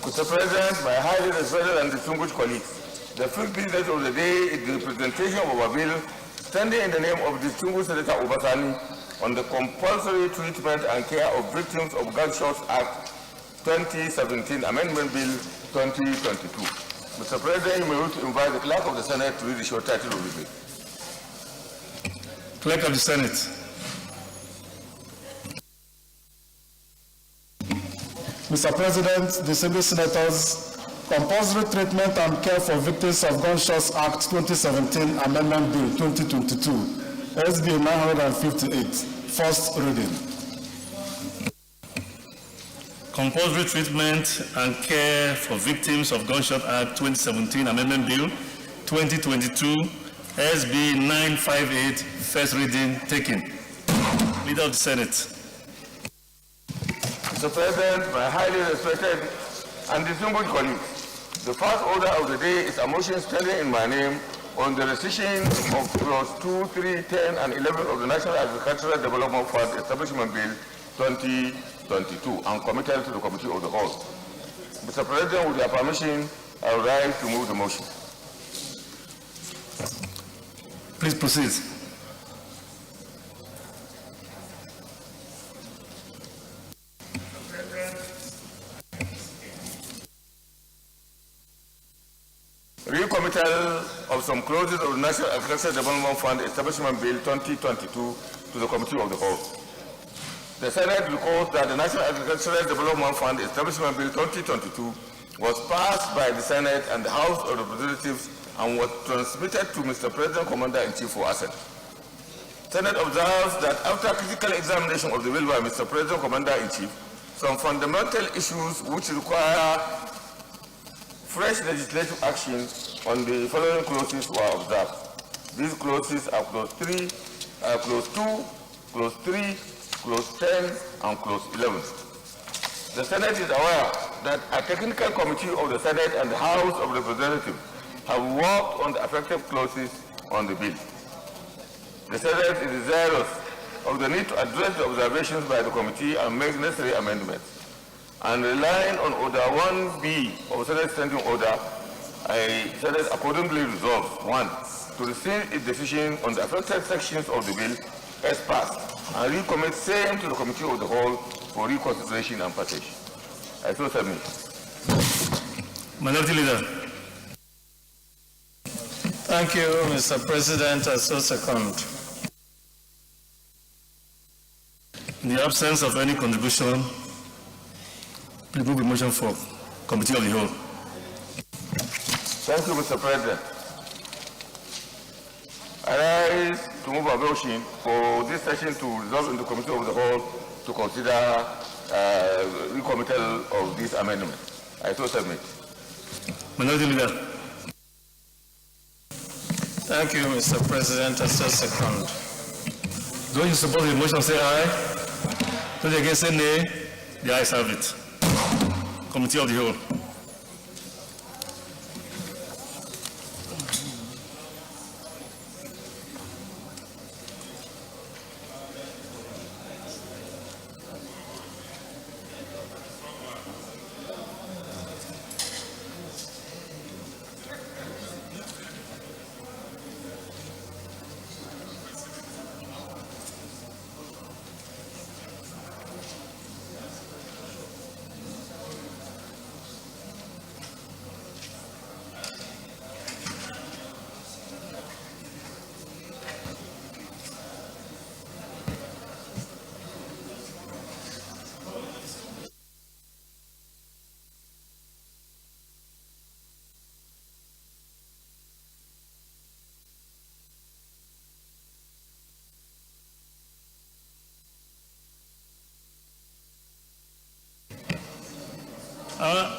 Mr. President, my highly respected and distinguished colleagues, the fifth business of the day is the presentation of a bill standing in the name of distinguished Senator Obasani on the Compulsory Treatment and Care of Victims of Gunshots Act 2017, Amendment Bill 2022. Mr. President, you may wish to invite the Clerk of the Senate to read the short title of the bill. Clerk of the Senate. Mr. President, distinguished senators, Compulsory Treatment and Care for Victims of Gunshots Act 2017, Amendment Bill 2022, SB 958, first reading. Compulsory Treatment and Care for Victims of Gunshot Act 2017, Amendment Bill 2022, SB 958, first reading, taken. Leader of the Senate. Mr. President, my highly respected and distinguished colleagues, the first order of the day is a motion standing in my name on the rescission of clause 2, 3, 10, and 11 of the National Agricultural Development Fund Establishment Bill 2022 and committed to the Committee of the Whole. Mr. President, with your permission, I would like to move the motion. Please proceed. Recommittal of some clauses of the National Agricultural Development Fund Establishment Bill 2022 to the Committee of the Whole. The Senate records that the National Agricultural Development Fund Establishment Bill 2022 was passed by the Senate and the House of Representatives and was transmitted to Mr. President Commander-in-Chief for assent. Senate observes that after critical examination of the bill by Mr. President Commander-in-Chief, some fundamental issues which require fresh legislative action on the following clauses were observed. These clauses are clause 3, clause 2, clause 3, clause 10, and clause 11. The Senate is aware that a technical committee of the Senate and the House of Representatives have worked on the affected clauses on the bill. The Senate is desirous of the need to address the observations by the committee and make necessary amendments. And relying on Order 1B of Senate Standing Order, Senate accordingly resolves, 1, to rescind its decision on the affected sections of the bill as passed, and recommit same to the Committee of the Whole for reconsideration and passage. I so submit. Minority Leader. Thank you, Mr. President. I so second. In the absence of any contribution, please move the motion for Committee of the Whole. Thank you, Mr. President. I rise to move a motion for this session to resolve in the Committee of the Whole to consider recommittal of this amendment. I so submit. Minority Leader. Thank you, Mr. President. I so second. Those in support of the motion say aye. Those against say nay. The ayes have it. Committee of the Whole.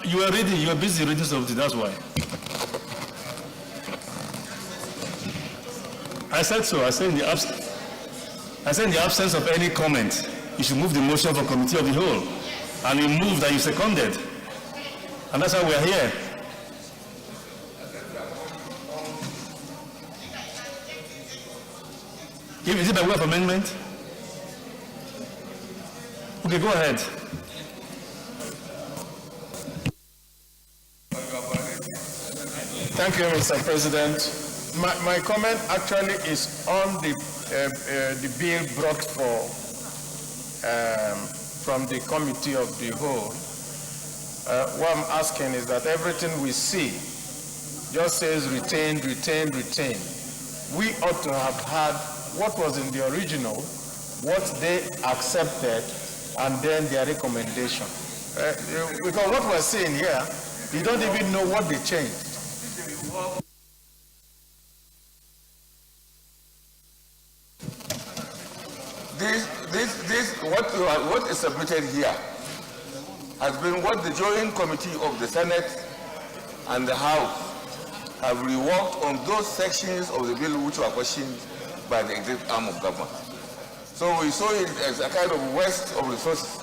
You are busy reading something, that's why. I said so. I said in the absence of any comment, you should move the motion for Committee of the Whole. And you moved and you seconded. And that's why we are here. Is it by way of amendment? Okay, go ahead. Thank you, Mr. President. My comment actually is on the bill brought from the Committee of the Whole. What I'm asking is that everything we see just says retained, retained, retained. We ought to have had what was in the original, what they accepted, and then their recommendation. Because what we're seeing here, you don't even know what they changed. What is submitted here has been what the Joint Committee of the Senate and the House have reworked on those sections of the bill which were questioned by the executive arm of government. So we saw it as a kind of waste of resources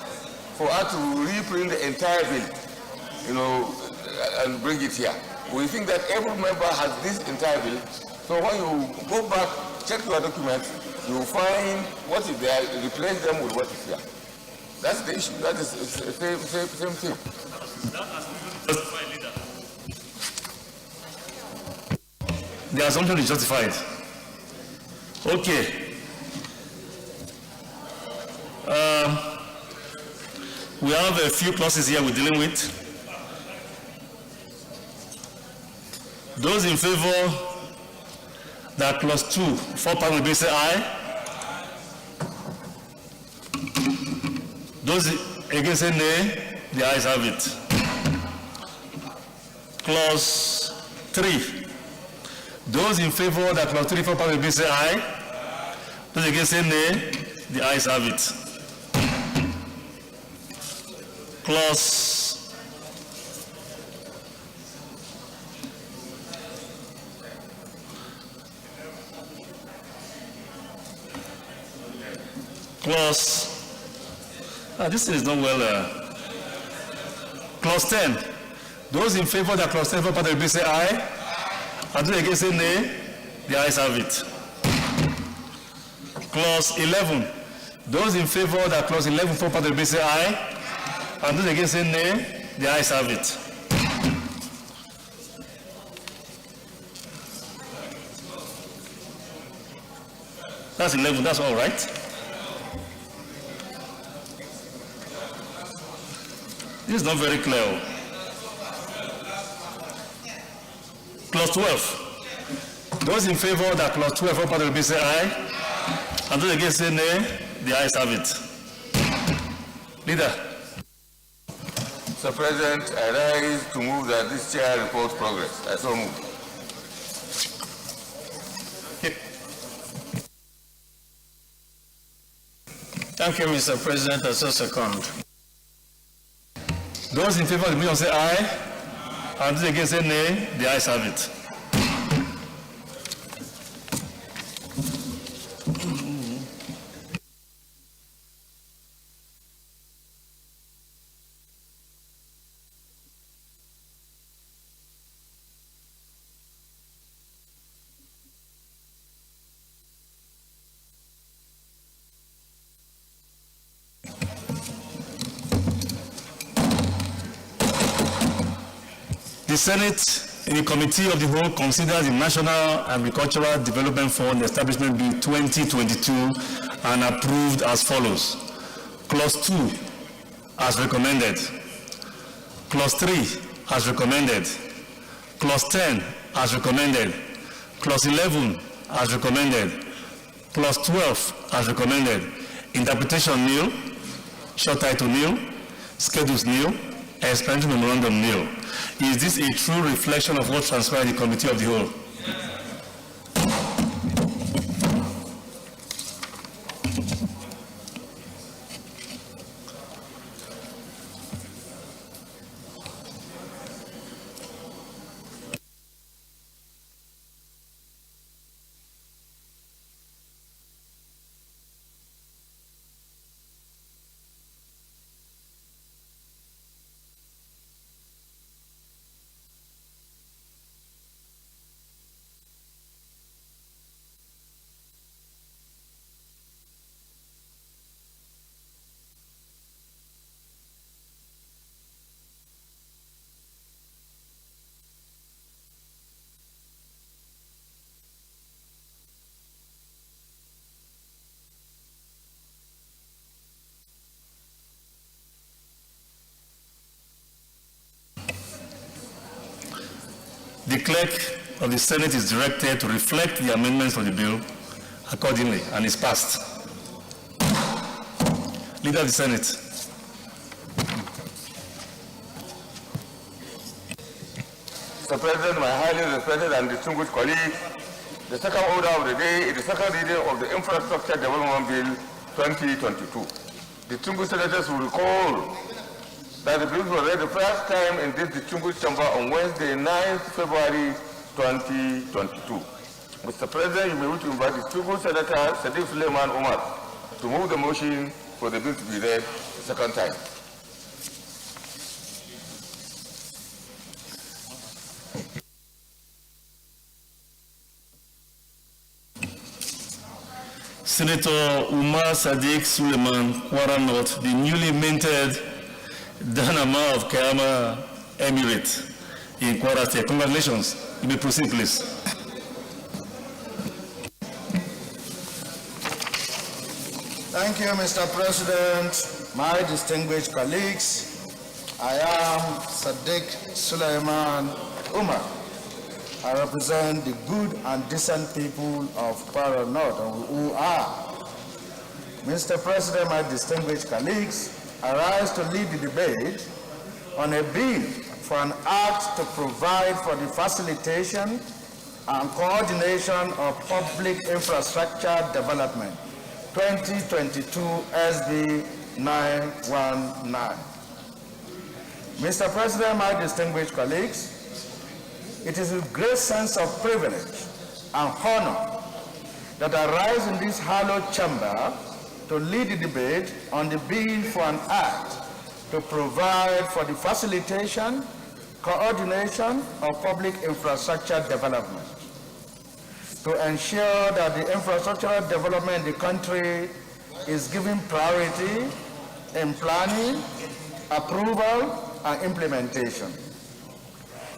for us to reprint the entire bill, and bring it here. We think that every member has this entire bill. So when you go back, check your documents, you will find what is there, replace them with what is here. That's the issue. That is the same thing. The assumption is justified. Okay. We have a few clauses here we're dealing with. Those in favor that clause 2, 4 part will be say aye. Those against say nay, the ayes have it. Clause 3. Those in favor that clause 3, 4 part will be say aye. Those against say nay, the ayes have it. Clause 10. Those in favor that clause 10 for part of the bill say aye. And those against say nay, the ayes have it. Clause 11. Those in favor that clause 11 for part of the bill say aye. And those against say nay, the ayes have it. That's 11, that's all right. This is not very clear. Clause 12. Those in favor that clause 12 part of the bill say aye. And those against say nay. The ayes have it. Leader. Mr. President, I rise to move that this chair reports progress. I so move. Thank you, Mr. President. I so second. Those in favor of the motion say aye. And those against say nay. The ayes have it. The Senate, in the Committee of the Whole, considers the National Agricultural Development Fund Establishment Bill 2022 and approved as follows. Clause 2, as recommended. Clause 3, as recommended. Clause 10, as recommended. Clause 11, as recommended. Clause 12, as recommended. Interpretation nil. Short title nil. Schedules nil. Explanatory memorandum nil. Is this a true reflection of what transpired in the Committee of the Whole? The clerk of the Senate is directed to reflect the amendments of the bill accordingly and is passed. Leader of the Senate. Mr. President, my highly respected and distinguished colleagues, the second order of the day is the second reading of the Infrastructure Development Bill 2022. Distinguished senators will recall that the bill was read the first time in this distinguished chamber on Wednesday, 9th February 2022. Mr. President, you may wish to invite distinguished Senator Sadiq Suleiman Omar to move the motion for the bill to be read the second time. Senator Umar Sadiq Suleiman, Kwara North, the newly minted Danama of Kayama Emirate in Kwara State. Congratulations. You may proceed, please. Thank you, Mr. President, my distinguished colleagues. I am Sadiq Suleiman Umar. I represent the good and decent people of Kwara North, who are. Mr. President, my distinguished colleagues, I rise to lead the debate on a bill for an act to provide for the facilitation and coordination of public infrastructure development, 2022 SB 919. Mr. President, my distinguished colleagues, it is with great sense of privilege and honor that I rise in this hallowed chamber to lead the debate on the bill for an act to provide for the facilitation, coordination of public infrastructure development, to ensure that the infrastructural development in the country is given priority in planning, approval, and implementation,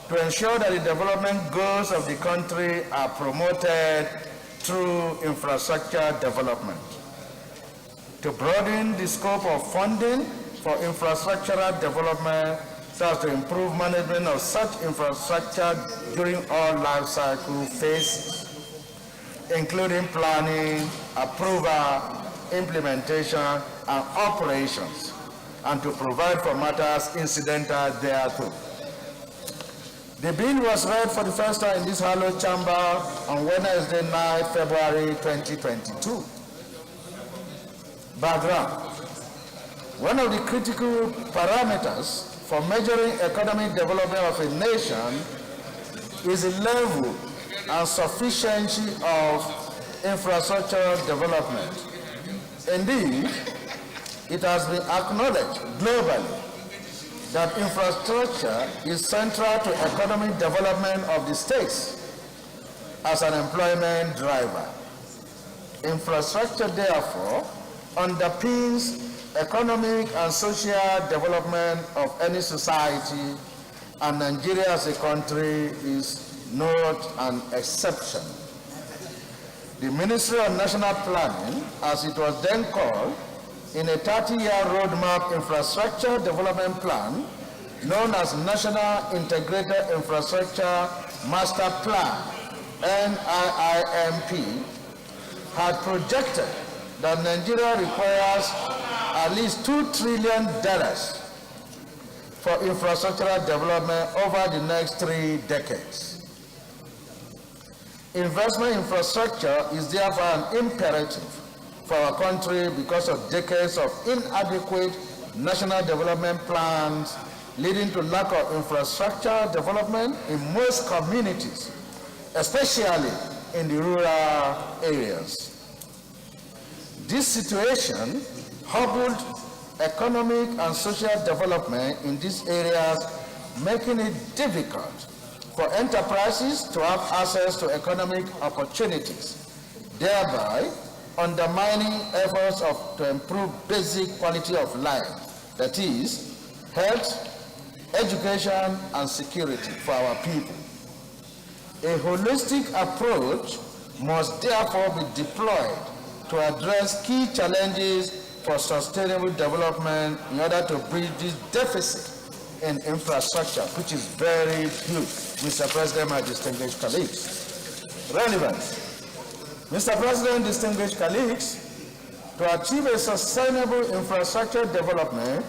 to ensure that the development goals of the country are promoted through infrastructure development, to broaden the scope of funding for infrastructural development so as to improve management of such infrastructure during all life cycle phases, including planning, approval, implementation, and operations, and to provide for matters incidental thereto. The bill was read for the first time in this hallowed chamber on Wednesday night, February 2022. Background. One of the critical parameters for measuring economic development of a nation is the level and sufficiency of infrastructure development. Indeed, it has been acknowledged globally that infrastructure is central to economic development of the states as an employment driver. Infrastructure, therefore, underpins economic and social development of any society, and Nigeria as a country is not an exception. The Ministry of National Planning, as it was then called, in a 30-year roadmap infrastructure development plan known as National Integrated Infrastructure Master Plan, NIIMP, had projected that Nigeria requires at least $2 trillion for infrastructural development over the next 3 decades. Investment in infrastructure is therefore an imperative for our country because of decades of inadequate national development plans leading to lack of infrastructure development in most communities, especially in the rural areas. This situation hobbled economic and social development in these areas, making it difficult for enterprises to have access to economic opportunities, thereby undermining efforts to improve basic quality of life, that is, health, education, and security for our people. A holistic approach must therefore be deployed to address key challenges for sustainable development in order to bridge this deficit in infrastructure, which is very huge, Mr. President, my distinguished colleagues. Relevance. Mr. President, distinguished colleagues, to achieve a sustainable infrastructure development,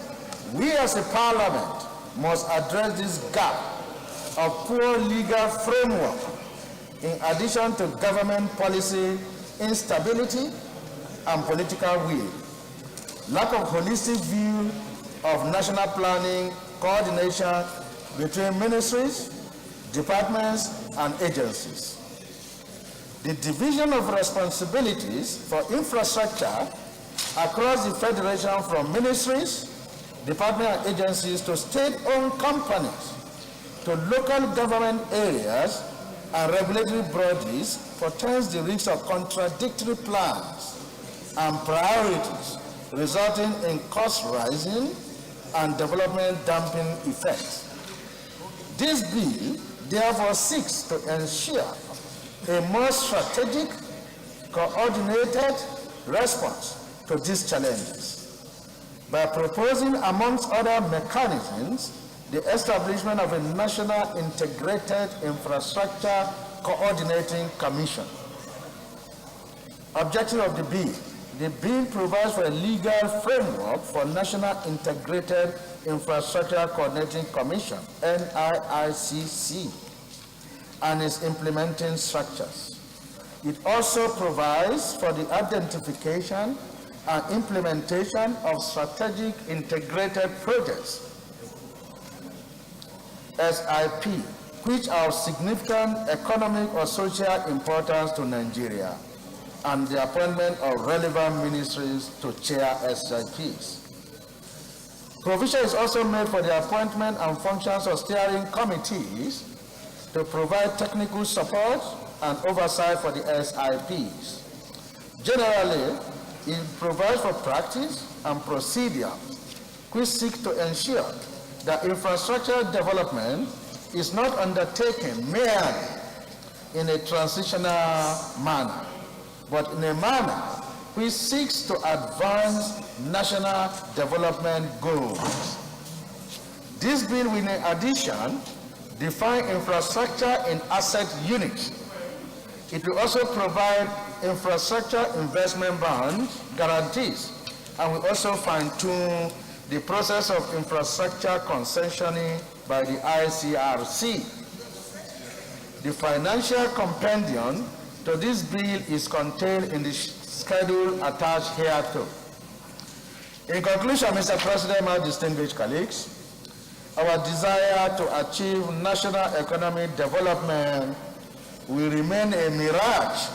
we as a parliament must address this gap of poor legal framework in addition to government policy instability and political will, lack of holistic view of national planning, coordination between ministries, departments, and agencies. The division of responsibilities for infrastructure across the Federation from ministries, department and agencies to state-owned companies, to local government areas and regulatory bodies portends the risk of contradictory plans and priorities, resulting in cost rising and development damping effects. This bill therefore seeks to ensure a more strategic, coordinated response to these challenges by proposing, amongst other mechanisms, the establishment of a National Integrated Infrastructure Coordinating Commission. Objective of the bill. The bill provides for a legal framework for National Integrated Infrastructure Coordinating Commission, NIICC, and its implementing structures. It also provides for the identification and implementation of strategic integrated projects, SIP, which are of significant economic or social importance to Nigeria, and the appointment of relevant ministries to chair SIPs. Provision is also made for the appointment and functions of steering committees to provide technical support and oversight for the SIPs. Generally, it provides for practice and procedure which seek to ensure that infrastructure development is not undertaken merely in a transitional manner, but in a manner which seeks to advance national development goals. This bill will, in addition, define infrastructure in asset units It will also provide infrastructure investment bond guarantees, and will also fine-tune the process of infrastructure concessioning by the ICRC. The financial compendium to this bill is contained in the schedule attached hereto. In conclusion, Mr. President, my distinguished colleagues, our desire to achieve national economic development will remain a mirage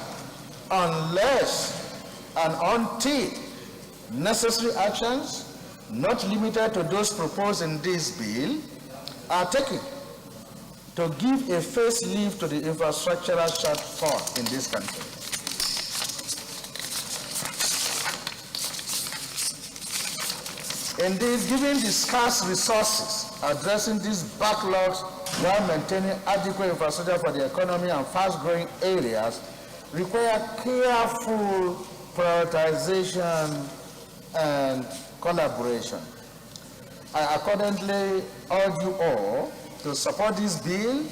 unless and until necessary actions, not limited to those proposed in this bill, are taken to give a facelift to the infrastructural shortfall in this country. Indeed, given the scarce resources, addressing these backlogs while maintaining adequate infrastructure for the economy and fast-growing areas require careful prioritization and collaboration. I accordingly urge you all to support this bill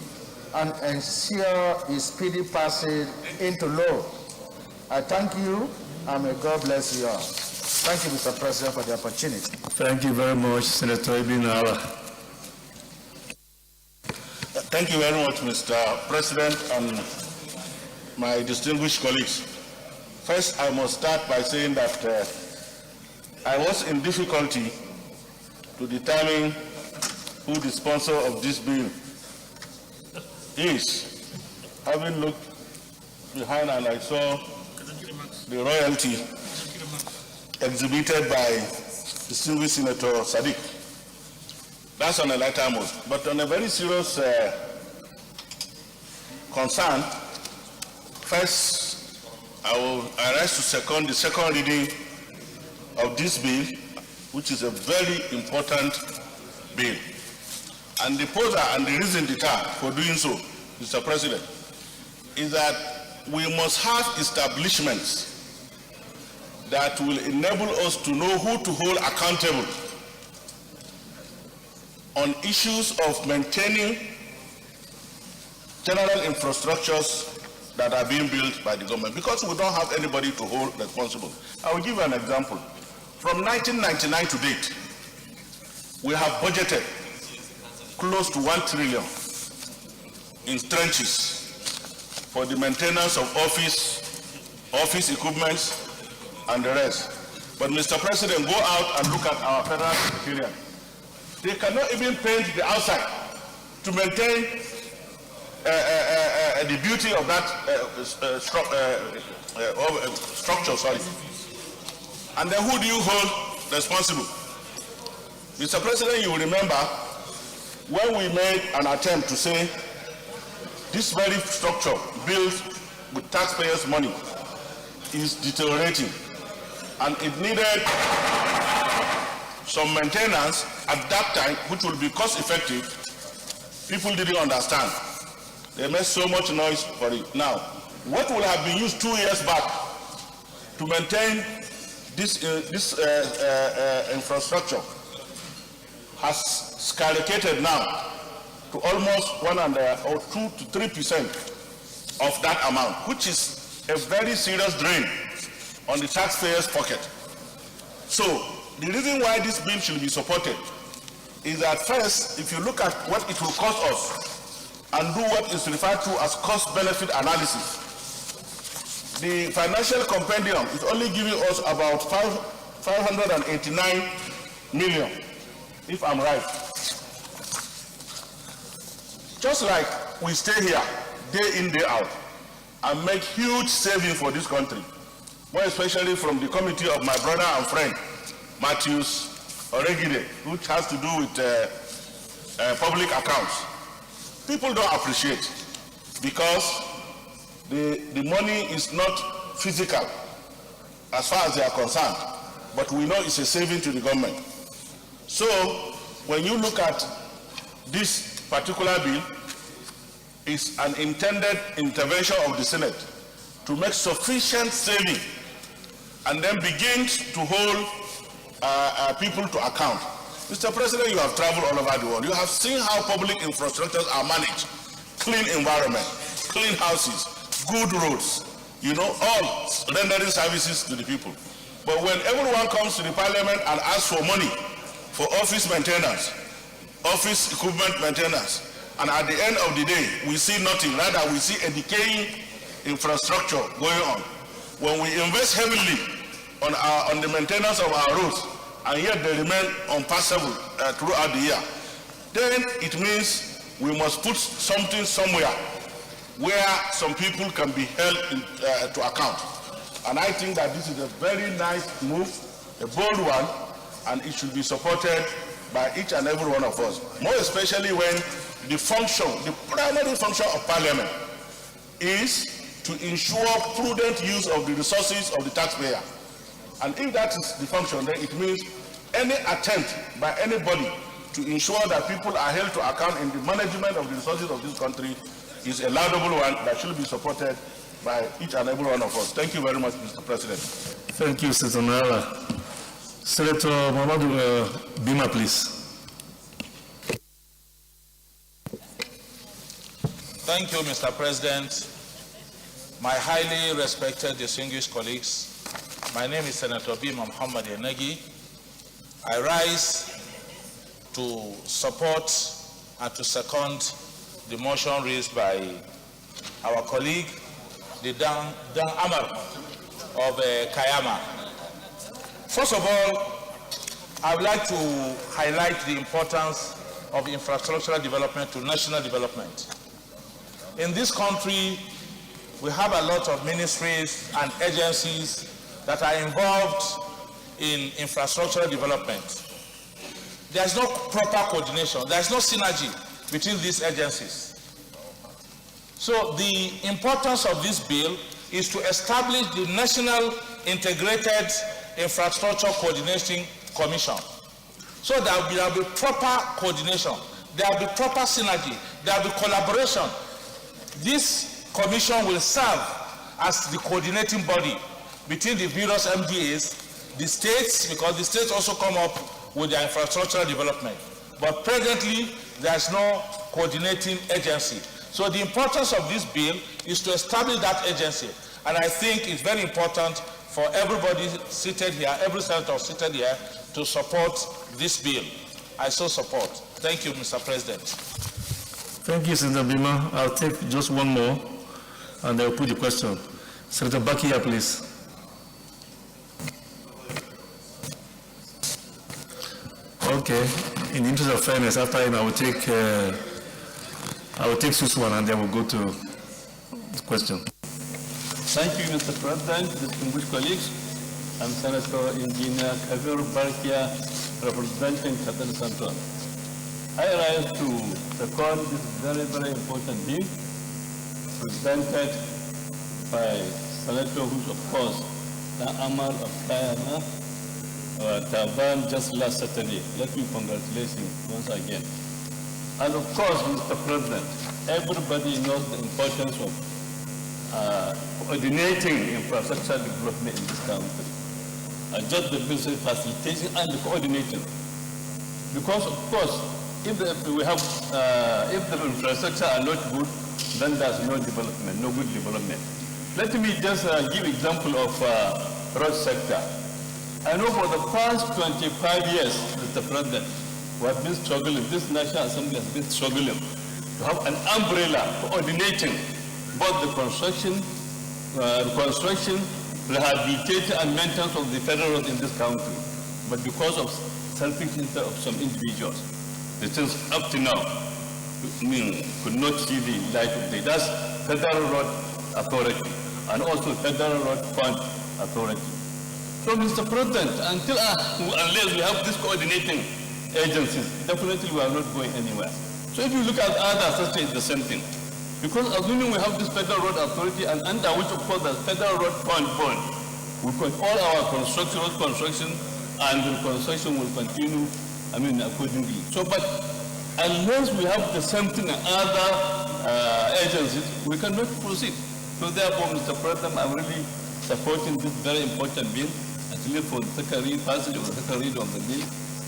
and ensure its speedy passage into law. I thank you, and may God bless you all. Thank you, Mr. President, for the opportunity. Thank you very much, Senator Ibn Ala. Thank you very much, Mr. President and my distinguished colleagues. First, I must start by saying that I was in difficulty to determine who the sponsor of this bill is. Having looked behind and I saw the royalty exhibited by distinguished Senator Sadiq. That's on a lighter note. But on a very serious concern, first, I rise to second the second reading of this bill, which is a very important bill. And the poser and the reason for doing so, Mr. President, is that we must have establishments that will enable us to know who to hold accountable on issues of maintaining general infrastructures that are being built by the government, because we don't have anybody to hold responsible. I will give you an example. From 1999 to date, we have budgeted close to 1 trillion in trenches for the maintenance of office equipment and the rest. But Mr. President, go out and look at our federal secretariat. They cannot even paint the outside to maintain the beauty of that structure, sorry. And then who do you hold responsible? Mr. President, you will remember when we made an attempt to say this very structure built with taxpayers' money is deteriorating and it needed some maintenance at that time, which will be cost effective. People didn't understand. They made so much noise for it. Now, what will have been used 2 years back to maintain this infrastructure has skyrocketed now to almost 2 to 3% of that amount, which is a very serious drain on the taxpayers' pocket. So, the reason why this bill should be supported is that first, if you look at what it will cost us and do what is referred to as cost-benefit analysis, the financial compendium is only giving us about 589 million, if I'm right. Just like we stay here day in, day out and make huge savings for this country, more especially from the committee of my brother and friend, Matthews Oregide, which has to do with public accounts. People don't appreciate because the money is not physical as far as they are concerned, but we know it's a saving to the government. So when you look at this particular bill, it's an intended intervention of the Senate to make sufficient saving and then begin to hold people to account. Mr. President, you have traveled all over the world. You have seen how public infrastructures are managed. Clean environment, clean houses, good roads, you know, all rendering services to the people. But when everyone comes to the parliament and asks for money for office maintenance, office equipment maintenance, and at the end of the day, we see nothing. Rather, we see a decaying infrastructure going on. When we invest heavily on the maintenance of our roads, and yet they remain unpassable throughout the year, then it means we must put something somewhere where some people can be held to account. And I think that this is a very nice move, a bold one, and it should be supported by each and every one of us, more especially when the primary function of Parliament is to ensure prudent use of the resources of the taxpayer. And if that is the function, then it means any attempt by anybody to ensure that people are held to account in the management of the resources of this country is a laudable one that should be supported by each and every one of us. Thank you very much, Mr. President. Thank you, Senator Nara. Senator Mamadou Bima, please. Thank you, Mr. President. My highly respected distinguished colleagues, my name is Senator Bima Muhammad Enegi. I rise to support and to second the motion raised by our colleague, the Dan Amar of Kayama. First of all, I would like to highlight the importance of infrastructural development to national development. In this country, we have a lot of ministries and agencies that are involved in infrastructural development. There's no proper coordination. There's no synergy between these agencies. So the importance of this bill is to establish the National Integrated Infrastructure Coordinating Commission. So there will be proper coordination, there will be proper synergy, there will be collaboration. This commission will serve as the coordinating body between the various MDAs, the states, because the states also come up with their infrastructural development. But presently, there's no coordinating agency. So the importance of this bill is to establish that agency. And I think it's very important for everybody seated here, every senator seated here, to support this bill. I so support. Thank you, Mr. President. Thank you, Senator Bima. I'll take just one more, and I'll put the question. Senator Bakia, please. Okay. In the interest of fairness, after him, I will take Suswan, and then we'll go to the question. Thank you, Mr. President, distinguished colleagues. I'm Senator Engineer Kabir Barkia, representing Qatar Central. I rise to second this very, very important bill presented by Senator, who's of course the Amal of Kayama, Taban just last Saturday. Let me congratulate him once again. And of course, Mr. President, everybody knows the importance of coordinating infrastructure development in this country. Just the business facilitation and the coordinating. Because of course, if the infrastructure are not good, then there's no development, no good development. Let me just give example of road sector. I know for the past 25 years, Mr. President, we have been struggling, this National Assembly has been struggling to have an umbrella coordinating both the construction, rehabilitation and maintenance of the federal roads in this country. But because of selfish interest of some individuals, the things up to now could not see the light of day. That's Federal Road Authority and also Federal Road Fund Authority. So, Mr. President, unless we have these coordinating agencies, definitely we are not going anywhere. So if you look at other states, it's the same thing. Because assuming we have this Federal Road Authority and under which of course the Federal Road Fund, we put all our road construction and the construction will continue, accordingly. So, but unless we have the same thing in other agencies, we cannot proceed. So therefore, Mr. President, I'm really supporting this very important bill. Actually, for the second read, passage of the second read of the bill,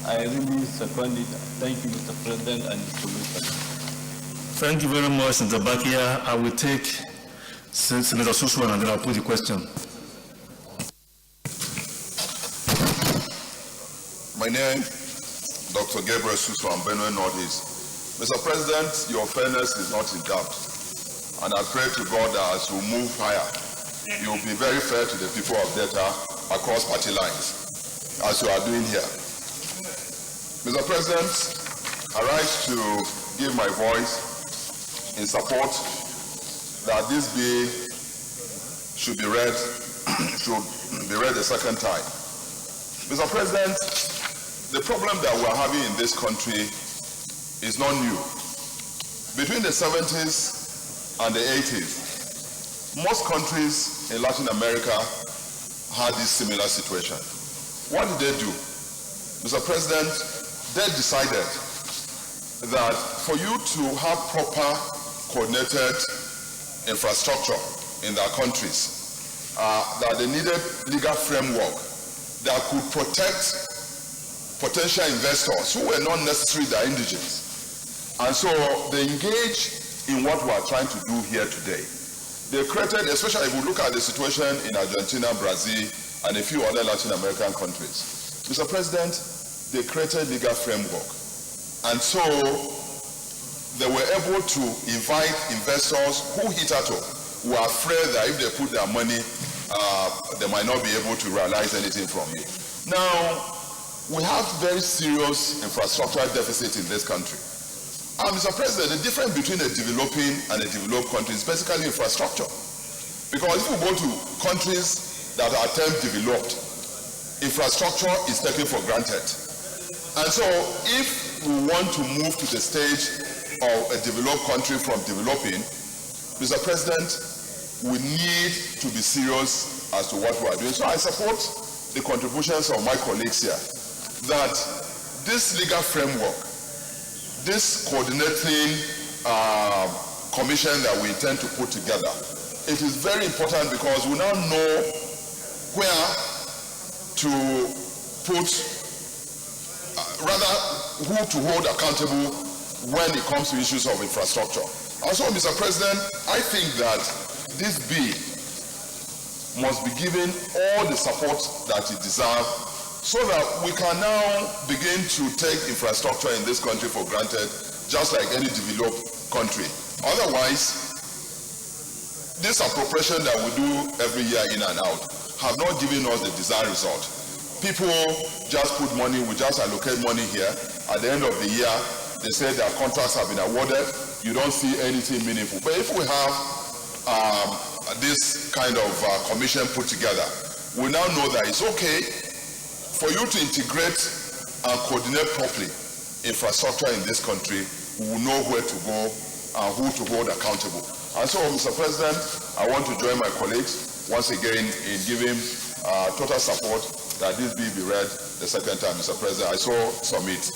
I really second it. Thank you, Mr. President, and Mr. President. Thank you very much, Senator Bakia. I will take Senator Suswan, and then I'll put the question. My name, Dr. Gabriel Suswan, Benue Northeast. Mr. President, your fairness is not in doubt. And I pray to God that as you move higher, you will be very fair to the people of Delta across party lines, as you are doing here. Mr. President, I rise to give my voice in support that this bill should be read the second time. Mr. President, the problem that we're having in this country is not new. Between the 70s and the 80s, most countries in Latin America had this similar situation. What did they do? Mr. President, they decided that for you to have proper coordinated infrastructure in their countries, that they needed legal framework that could protect potential investors who were not necessarily the indigenous. And so they engaged in what we are trying to do here today. They created, especially if we look at the situation in Argentina, Brazil, and a few other Latin American countries. Mr. President, they created legal framework. And so they were able to invite investors who hitherto were afraid that if they put their money, they might not be able to realize anything from it. Now, we have very serious infrastructural deficit in this country. And Mr. President, the difference between a developing and a developed country is basically infrastructure. Because if you go to countries that are termed developed, infrastructure is taken for granted. And so if we want to move to the stage of a developed country from developing, Mr. President, we need to be serious as to what we are doing. So I support the contributions of my colleagues here, that this legal framework, this coordinating commission that we intend to put together, it is very important because we now know where to put, rather who to hold accountable when it comes to issues of infrastructure. Also, Mr. President, I think that this bill must be given all the support that it deserves so that we can now begin to take infrastructure in this country for granted, just like any developed country. Otherwise, this appropriation that we do every year in and out have not given us the desired result. People just put money, we just allocate money here. At the end of the year, they say their contracts have been awarded. You don't see anything meaningful. But if we have this kind of commission put together, we now know that it's okay for you to integrate and coordinate properly infrastructure in this country. We will know where to go and who to hold accountable. And so, Mr. President, I want to join my colleagues once again in giving total support that this bill be read the second time, Mr. President. I so submit.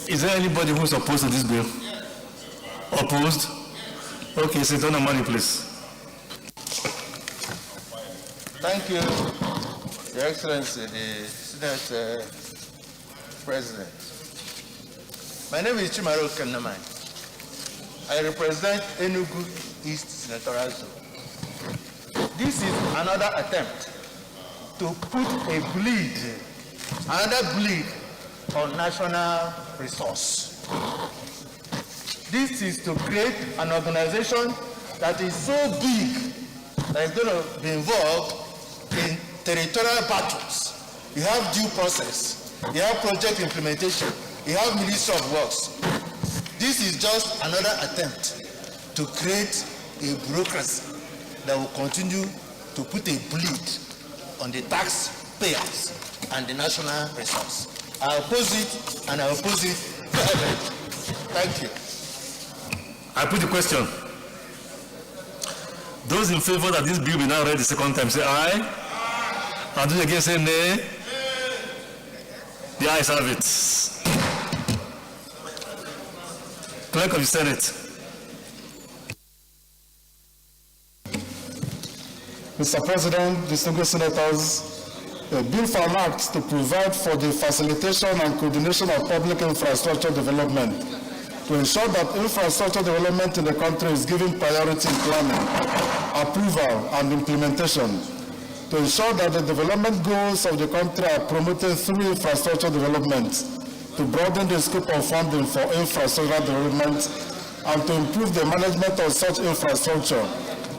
Is there anybody who's opposed to this bill? Opposed? Okay, Senator Namani, please. Thank you, Your Excellency, the Senate President. My name is Chimaro Kenamai. I represent Enugu East Senatorial Zone. This is another attempt to put another bleed on national resource. This is to create an organization that is so big that is going to be involved in territorial battles. You have due process, you have project implementation, you have Ministry of Works. This is just another attempt to create a bureaucracy that will continue to put a bleed on the taxpayers and the national resource. I oppose it, and I oppose it vehemently. Thank you. I put the question. Those in favor that this bill be now read the second time say aye. And those against say nay. The ayes have it. Clerk of the Senate. Mr. President, distinguished senators, a bill for an act to provide for the facilitation and coordination of public infrastructure development to ensure that infrastructure development in the country is given priority in planning, approval, and implementation, to ensure that the development goals of the country are promoted through infrastructure development, to broaden the scope of funding for infrastructure development, and to improve the management of such infrastructure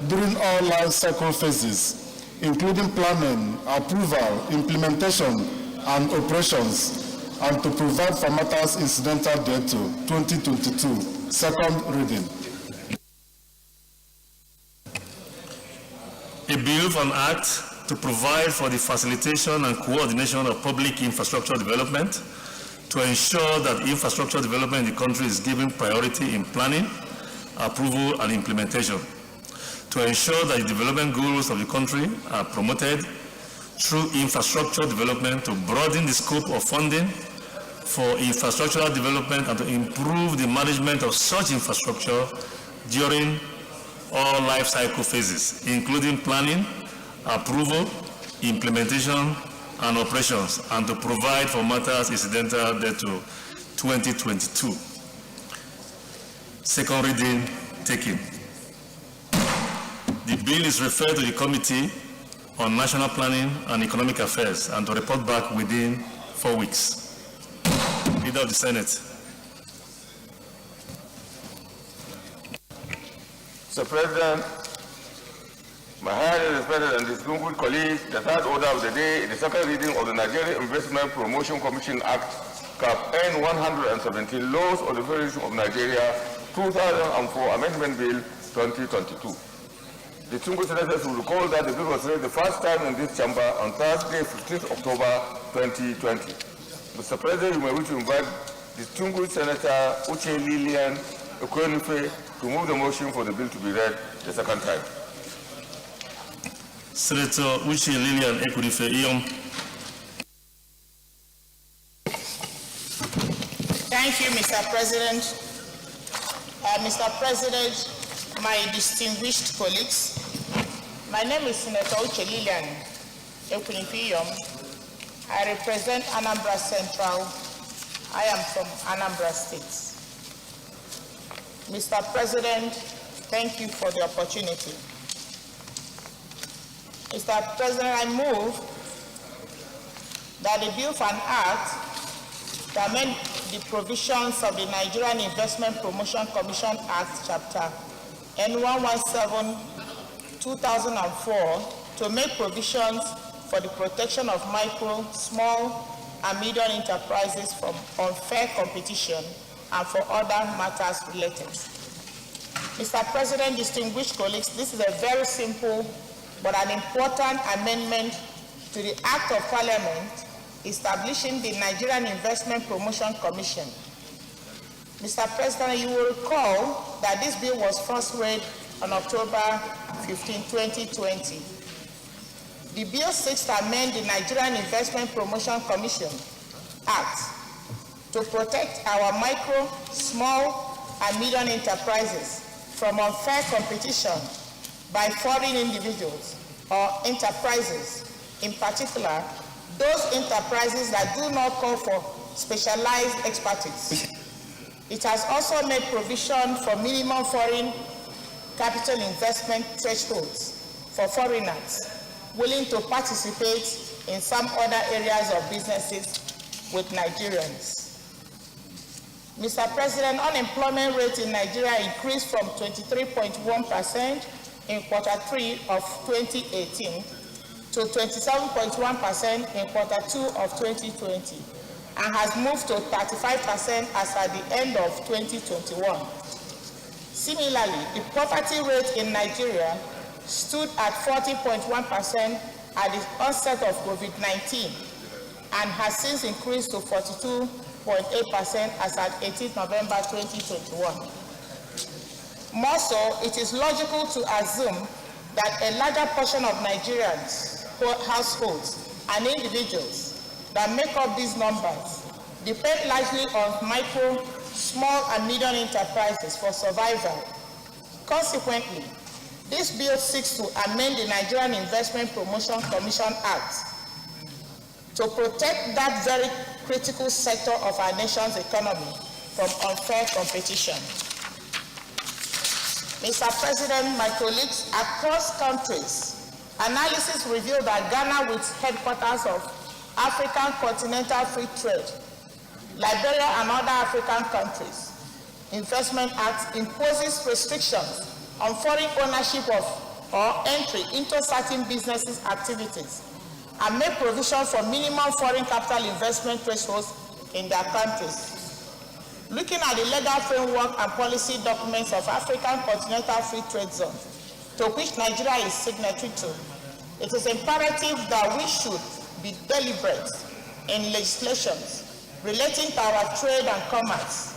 during all life cycle phases, including planning, approval, implementation, and operations, and to provide for matters incidental thereto. 2022, second reading. A bill for an act to provide for the facilitation and coordination of public infrastructure development, to ensure that infrastructure development in the country is given priority in planning, approval, and implementation, to ensure that the development goals of the country are promoted through infrastructure development, to broaden the scope of funding for infrastructural development, and to improve the management of such infrastructure during all life cycle phases, including planning, approval, implementation, and operations, and to provide for matters incidental thereto. 2022. Second reading taken. The bill is referred to the Committee on National Planning and Economic Affairs and to report back within 4 weeks. Leader of the Senate. Mr. President, my highly respected and distinguished colleagues, the third order of the day is the second reading of the Nigerian Investment Promotion Commission Act, Cap N 117, Laws of the Federation of Nigeria, 2004 Amendment Bill 2022. The distinguished senators will recall that the bill was read the first time in this chamber on Thursday, 15th October 2020. Mr. President, you may wish to invite distinguished Senator Uche Lilian Ekwenife to move the motion for the bill to be read the second time. Senator Uche Lilian Ekwenife. Thank you, Mr. President. Mr. President, my distinguished colleagues, my name is Senator Uche Lilian Ekwenife. I represent Anambra Central. I am from Anambra State. Mr. President, thank you for the opportunity. Mr. President, I move that the bill for an act to amend the provisions of the Nigerian Investment Promotion Commission Act, Chapter N117, 2004, to make provisions for the protection of micro, small, and medium enterprises from unfair competition and for other matters related. Mr. President, distinguished colleagues, this is a very simple but an important amendment to the Act of Parliament establishing the Nigerian Investment Promotion Commission. Mr. President, you will recall that this bill was first read on October 15, 2020. The bill seeks to amend the Nigerian Investment Promotion Commission Act to protect our micro, small, and medium enterprises from unfair competition by foreign individuals or enterprises, in particular, those enterprises that do not call for specialized expertise. It has also made provision for minimum foreign capital investment thresholds for foreigners willing to participate in some other areas of businesses with Nigerians. Mr. President, unemployment rate in Nigeria increased from 23.1% in Q3 of 2018 to 27.1% in Q2 of 2020 and has moved to 35% as at the end of 2021. Similarly, the poverty rate in Nigeria stood at 40.1% at the onset of COVID-19 and has since increased to 42.8% as at 18 November 2021. More so, it is logical to assume that a larger portion of Nigerians, households, and individuals that make up these numbers depend largely on micro, small, and medium enterprises for survival. Consequently, this bill seeks to amend the Nigerian Investment Promotion Commission Act to protect that very critical sector of our nation's economy from unfair competition. Mr. President, my colleagues, across countries, analysis revealed that Ghana, with headquarters of African Continental Free Trade, Liberia and other African countries, Investment Act imposes restrictions on foreign ownership of or entry into certain businesses' activities and make provision for minimum foreign capital investment thresholds in their countries. Looking at the legal framework and policy documents of African Continental Free Trade Zone, to which Nigeria is signatory to, it is imperative that we should be deliberate in legislations relating to our trade and commerce.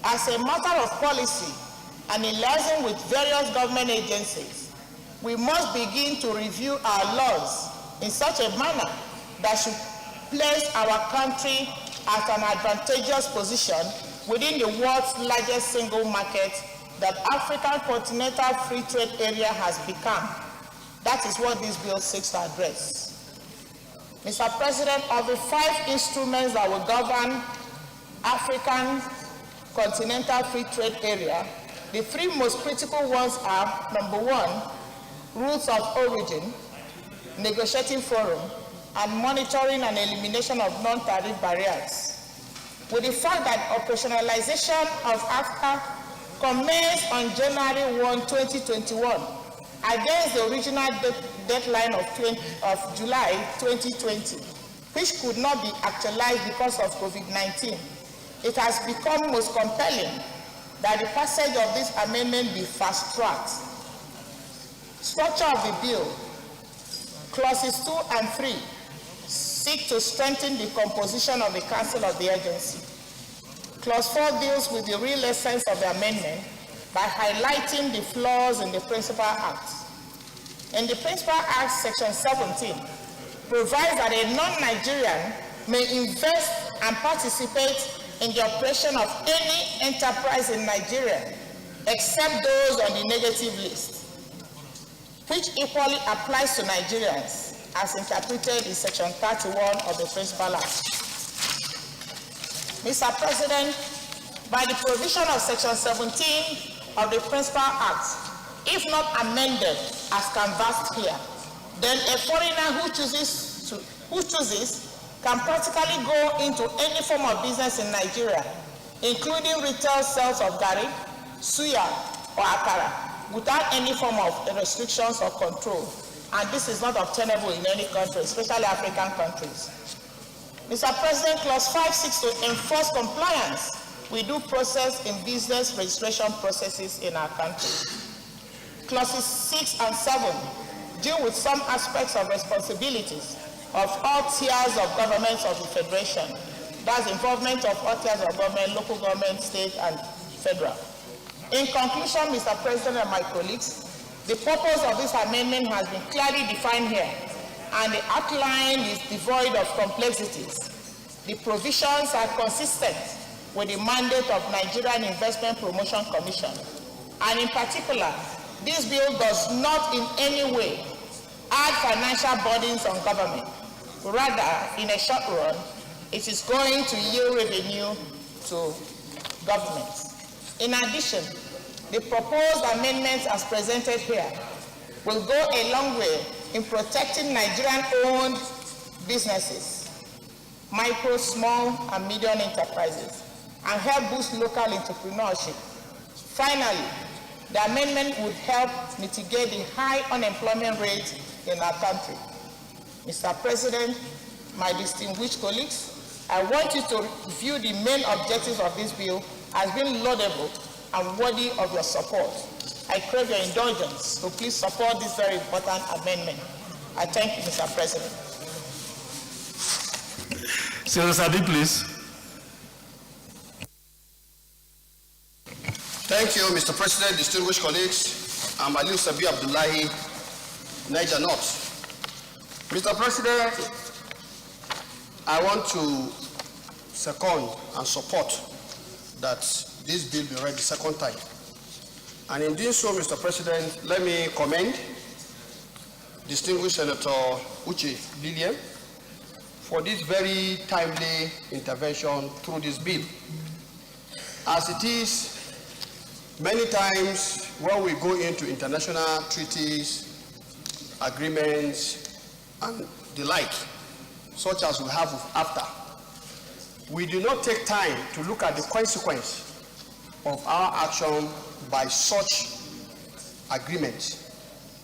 As a matter of policy and in liaison with various government agencies, we must begin to review our laws in such a manner that should place our country at an advantageous position within the world's largest single market that African Continental Free Trade Area has become. That is what this bill seeks to address. Mr. President, of the 5 instruments that will govern African Continental Free Trade Area, the 3 most critical ones are, number 1, rules of origin, negotiating forum, and monitoring and elimination of non-tariff barriers. With the fact that operationalization of AFTA commenced on January 1, 2021, against the original deadline of July 2020, which could not be actualized because of COVID-19, it has become most compelling that the passage of this amendment be fast-tracked. Structure of the bill, clauses 2 and 3 seek to strengthen the composition of the Council of the agency. Clause 4 deals with the real essence of the amendment by highlighting the flaws in the Principal Act. In the Principal Act, Section 17 provides that a non-Nigerian may invest and participate in the operation of any enterprise in Nigeria except those on the negative list, which equally applies to Nigerians as interpreted in Section 31 of the Principal Act. Mr. President, by the provision of Section 17 of the Principal Act, if not amended as canvassed here, then a foreigner who chooses can practically go into any form of business in Nigeria, including retail sales of garri, suya, or akara, without any form of restrictions or control. And this is not obtainable in any country, especially African countries. Mr. President, Clause 5 seeks to enforce compliance with due process in business registration processes in our country. Clauses 6 and 7 deal with some aspects of responsibilities of all tiers of governments of the Federation. That's involvement of all tiers of government, local government, state, and federal. In conclusion, Mr. President and my colleagues, the purpose of this amendment has been clearly defined here, and the outline is devoid of complexities. The provisions are consistent with the mandate of Nigerian Investment Promotion Commission, and in particular, this bill does not in any way add financial burdens on government. Rather, in a short run, it is going to yield revenue to governments. In addition, the proposed amendments as presented here will go a long way in protecting Nigerian-owned businesses, micro, small, and medium enterprises, and help boost local entrepreneurship. Finally, the amendment would help mitigate the high unemployment rate in our country. Mr. President, my distinguished colleagues, I want you to view the main objectives of this bill as being laudable and worthy of your support. I crave your indulgence, so please support this very important amendment. I thank you, Mr. President. Senator Sadi, please. Thank you, Mr. President, distinguished colleagues. I'm Ali Sabi Abdullahi, Niger North. Mr. President, I want to second and support that this bill be read the second time. And in doing so, Mr. President, let me commend distinguished Senator Uche Lilian for this very timely intervention through this bill. As it is, many times when we go into international treaties, agreements, and the like, such as we have with AFTA, we do not take time to look at the consequence of our action by such agreements,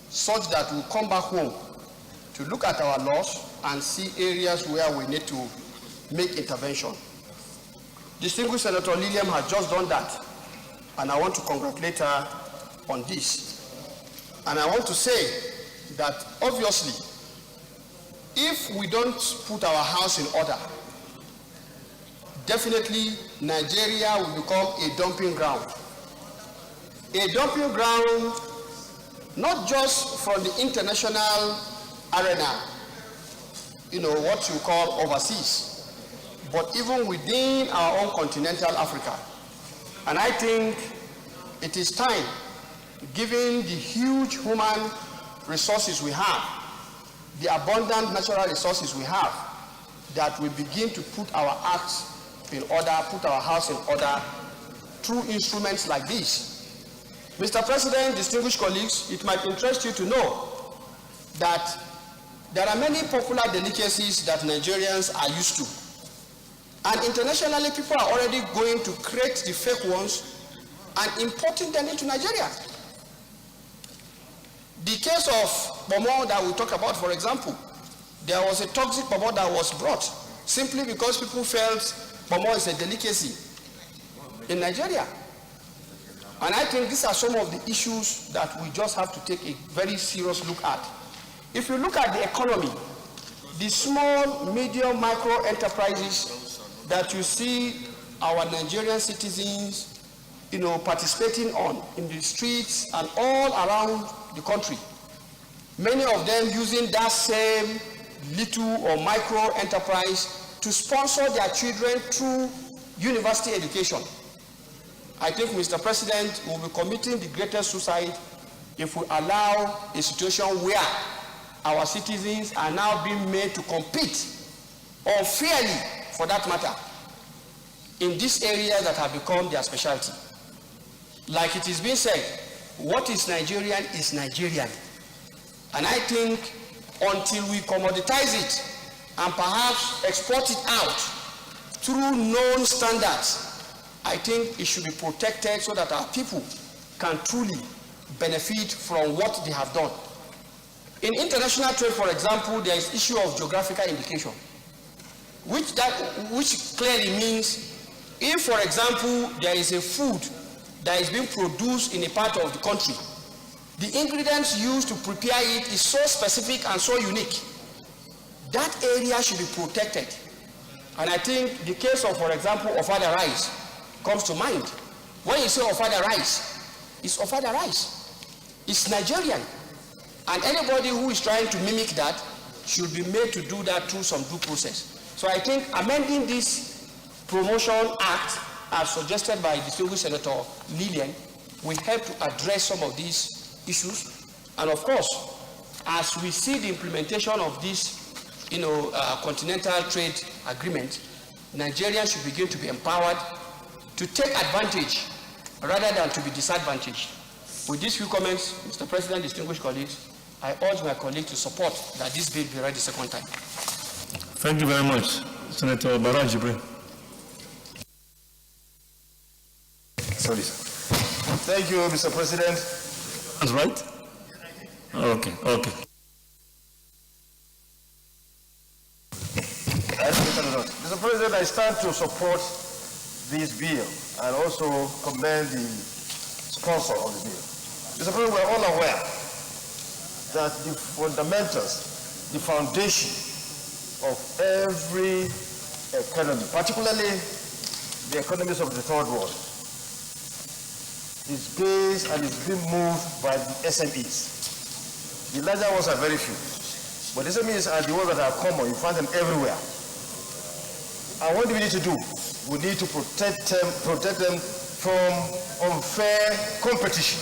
such that we come back home to look at our laws and see areas where we need to make intervention. Distinguished Senator Lillian has just done that, and I want to congratulate her on this. And I want to say that obviously, if we don't put our house in order, definitely Nigeria will become a dumping ground. A dumping ground not just from the international arena, what you call overseas, but even within our own continental Africa. And I think it is time, given the huge human resources we have, the abundant natural resources we have, that we begin to put our acts in order, put our house in order through instruments like this. Mr. President, distinguished colleagues, it might interest you to know that there are many popular delicacies that Nigerians are used to. And internationally, people are already going to create the fake ones and importing them into Nigeria. The case of pomo that we talk about, for example, there was a toxic pomo that was brought simply because people felt pomo is a delicacy in Nigeria. And I think these are some of the issues that we just have to take a very serious look at. If you look at the economy, the small, medium, micro enterprises that you see our Nigerian citizens, participating on in the streets and all around the country, many of them using that same little or micro enterprise to sponsor their children through university education. I think, Mr. President, will be committing the greatest suicide if we allow a situation where our citizens are now being made to compete unfairly, for that matter, in these areas that have become their specialty. Like it is being said, what is Nigerian is Nigerian. And I think until we commoditize it and perhaps export it out through known standards, I think it should be protected so that our people can truly benefit from what they have done. In international trade, for example, there is issue of geographical indication, which clearly means if, for example, there is a food that is being produced in a part of the country, the ingredients used to prepare it is so specific and so unique, that area should be protected. And I think the case of, for example, ofada rice comes to mind. When you say ofada rice, it's ofada rice. It's Nigerian. And anybody who is trying to mimic that should be made to do that through some due process. So I think amending this Promotion Act, as suggested by distinguished Senator Lillian, will help to address some of these issues. And of course, as we see the implementation of this continental trade agreement, Nigerians should begin to be empowered to take advantage rather than to be disadvantaged. With these few comments, Mr. President, distinguished colleagues, I urge my colleagues to support that this bill be read the second time. Thank you very much, Senator Barajibre. Sorry, sir. Thank you, Mr. President. That's right? Okay. Mr. President, I stand to support this bill and also commend the sponsor of the bill. Mr. President, we are all aware that the fundamentals, the foundation of every economy, particularly the economies of the third world, is based and is being moved by the SMEs. The larger ones are very few, but the SMEs are the ones that are common. You find them everywhere. And what do we need to do? We need to protect them from unfair competition.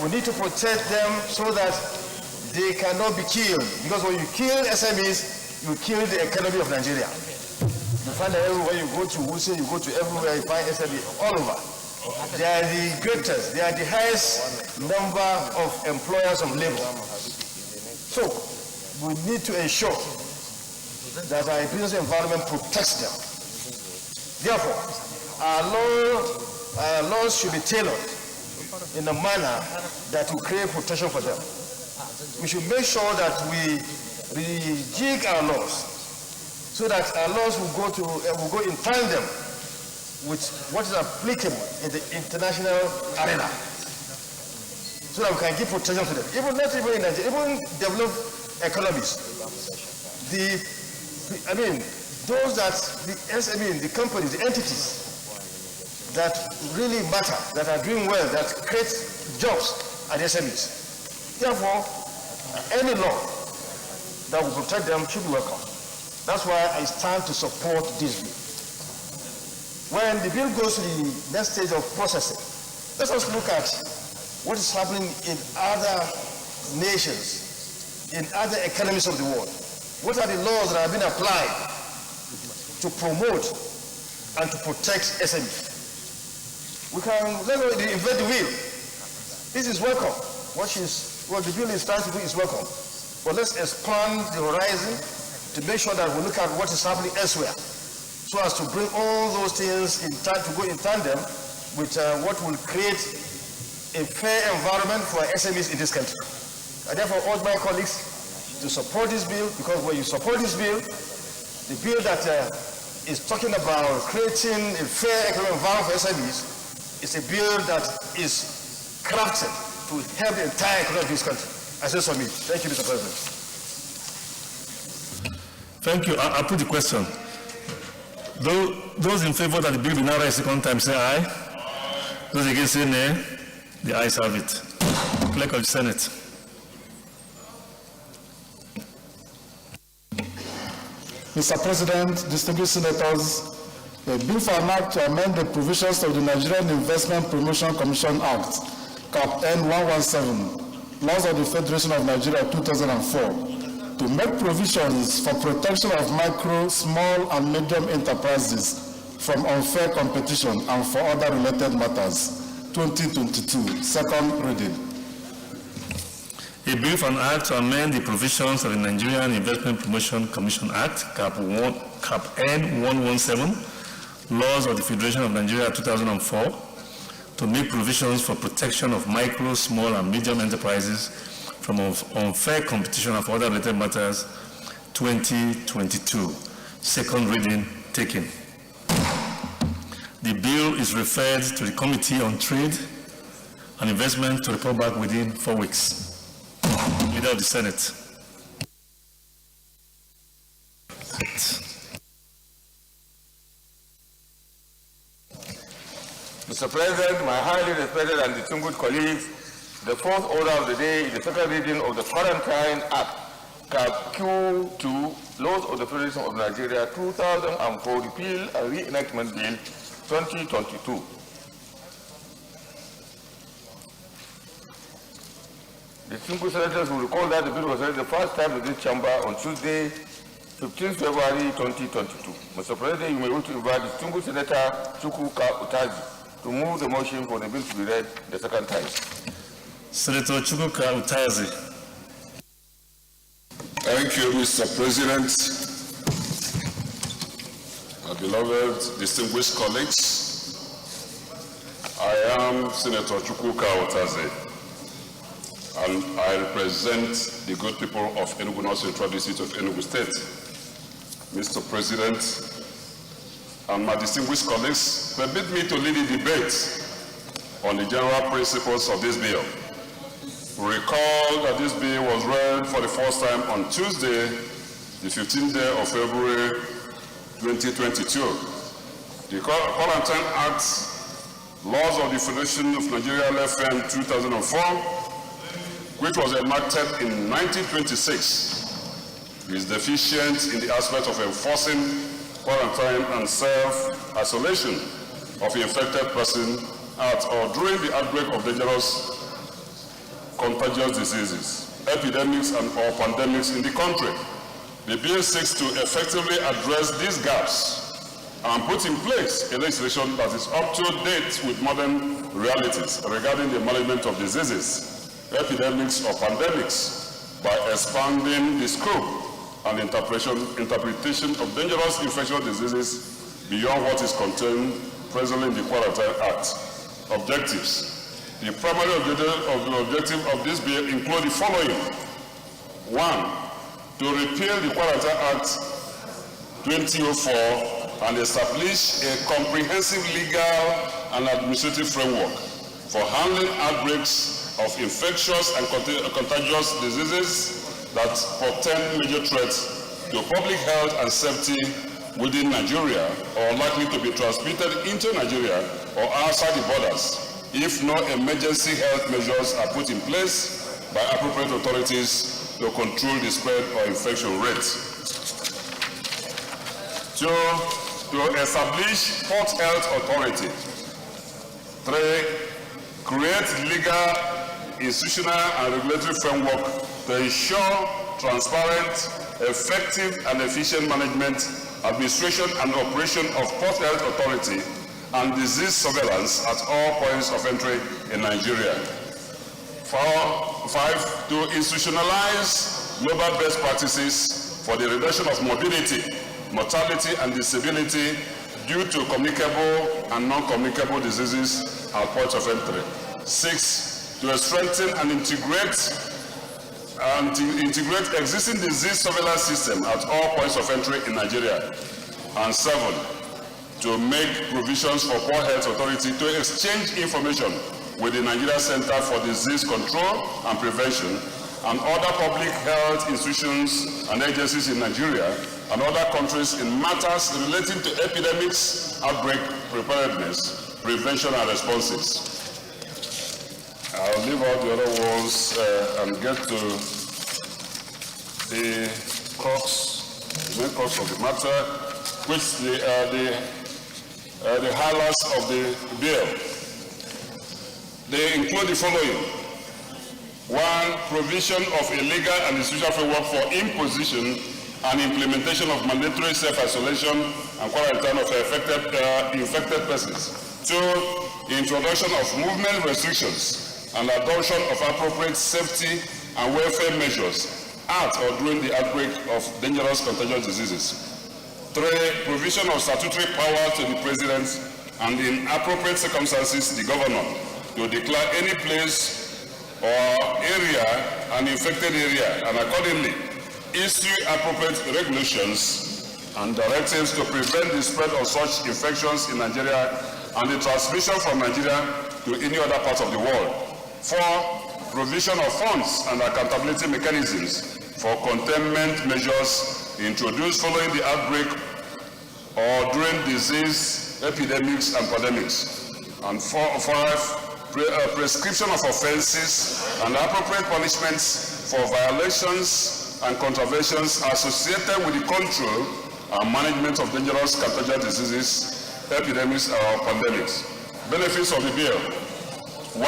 We need to protect them so that they cannot be killed. Because when you kill SMEs, you kill the economy of Nigeria. You find that everywhere you go to, Wuse, you go to everywhere, you find SME all over. They are the greatest, they are the highest number of employers of labor. So, we need to ensure that our business environment protects them. Therefore, our laws should be tailored in a manner that will create protection for them. We should make sure that we rejig our laws so that our laws will go in tandem with what is applicable in the international arena, so that we can give protection to them. Even not even in Nigeria, even developed economies. Those that the companies, the entities that really matter, that are doing well, that create jobs at SMEs. Therefore, any law that will protect them should be welcome. That's why I stand to support this bill. When the bill goes to the next stage of processing, let us look at what is happening in other nations, in other economies of the world. What are the laws that have been applied to promote and to protect SMEs? We can let us invent the wheel. This is welcome. What the bill is trying to do is welcome. But let's expand the horizon to make sure that we look at what is happening elsewhere, so as to bring all those things to go in tandem with what will create a fair environment for SMEs in this country. I therefore urge my colleagues to support this bill, because when you support this bill, the bill that is talking about creating a fair economic environment for SMEs, is a bill that is crafted to help the entire economy of this country. I say so me. Thank you, Mr. President. Thank you. I'll put the question. Those in favor that the bill be now read a second time say aye. Those against say nay. The ayes have it. Clerk of the Senate. Mr. President, distinguished senators, a bill for an act to amend the provisions of the Nigerian Investment Promotion Commission Act, Cap N117, Laws of the Federation of Nigeria 2004, to make provisions for protection of micro, small, and medium enterprises from unfair competition and for other related matters, 2022, second reading. A bill for an act to amend the provisions of the Nigerian Investment Promotion Commission Act, Cap N117, Laws of the Federation of Nigeria 2004, to make provisions for protection of micro, small, and medium enterprises from unfair competition of other related matters, 2022. Second reading taken. The bill is referred to the Committee on Trade and Investment to report back within 4 weeks. Leader of the Senate. Mr. President, my highly respected and distinguished colleagues, the fourth order of the day is the second reading of the Quarantine Act, Cap Q2, Laws of the Federation of Nigeria 2004 Repeal and Reenactment Bill 2022. The distinguished senators will recall that the bill was read the first time in this chamber on Tuesday, 15 February 2022. Mr. President, you may wish to invite the distinguished Senator Chukwuka Utazi to move the motion for the bill to be read the second time. Senator Chukwuka Utazi. Thank you, Mr. President. My beloved, distinguished colleagues, I am Senator Chukwuka Utazi, and I represent the good people of Enugu North Central District of Enugu State. Mr. President, and my distinguished colleagues, permit me to lead the debate on the general principles of this bill. Recall that this bill was read for the first time on Tuesday, the 15th day of February 2022. The Quarantine Act, Laws of the Federation of Nigeria LFM 2004, which was enacted in 1926, is deficient in the aspect of enforcing quarantine and self-isolation of the infected person at or during the outbreak of dangerous contagious diseases, epidemics and or pandemics in the country. The bill seeks to effectively address these gaps and put in place a legislation that is up to date with modern realities regarding the management of diseases, epidemics, or pandemics by expanding the scope and interpretation of dangerous infectious diseases beyond what is contained presently in the Quarantine Act. Objectives. The primary objective of this bill include the following. 1. To repeal the Quarantine Act 2004 and establish a comprehensive legal and administrative framework for handling outbreaks of infectious and contagious diseases that portend major threats to public health and safety within Nigeria or likely to be transmitted into Nigeria or outside the borders if no emergency health measures are put in place by appropriate authorities to control the spread or infection rates. 2. To establish Port Health Authority. 3. Create legal, institutional, and regulatory framework to ensure transparent, effective, and efficient management, administration, and operation of Port Health Authority and disease surveillance at all points of entry in Nigeria. 5. To institutionalize global best practices for the reduction of morbidity, mortality, and disability due to communicable and non-communicable diseases at points of entry. 6. To strengthen and integrate existing disease surveillance system at all points of entry in Nigeria. And 7. To make provisions for Port Health Authority to exchange information with the Nigeria Center for Disease Control and Prevention and other public health institutions and agencies in Nigeria and other countries in matters relating to epidemics, outbreak preparedness, prevention, and responses. I'll leave out the other ones and get to the main crux of the matter, which the highlights of the bill. They include the following. 1. Provision of a legal and institutional framework for imposition and implementation of mandatory self-isolation and quarantine of infected persons. 2. Introduction of movement restrictions and adoption of appropriate safety and welfare measures at or during the outbreak of dangerous contagious diseases. 3. Provision of statutory power to the President and in appropriate circumstances the Governor to declare any place or area an infected area and accordingly issue appropriate regulations and directives to prevent the spread of such infections in Nigeria and the transmission from Nigeria to any other part of the world. 4. Provision of funds and accountability mechanisms for containment measures introduced following the outbreak or during disease, epidemics, and pandemics. And 5. Prescription of offenses and appropriate punishments for violations and contraventions associated with the control and management of dangerous contagious diseases, epidemics, or pandemics. Benefits of the bill. 1.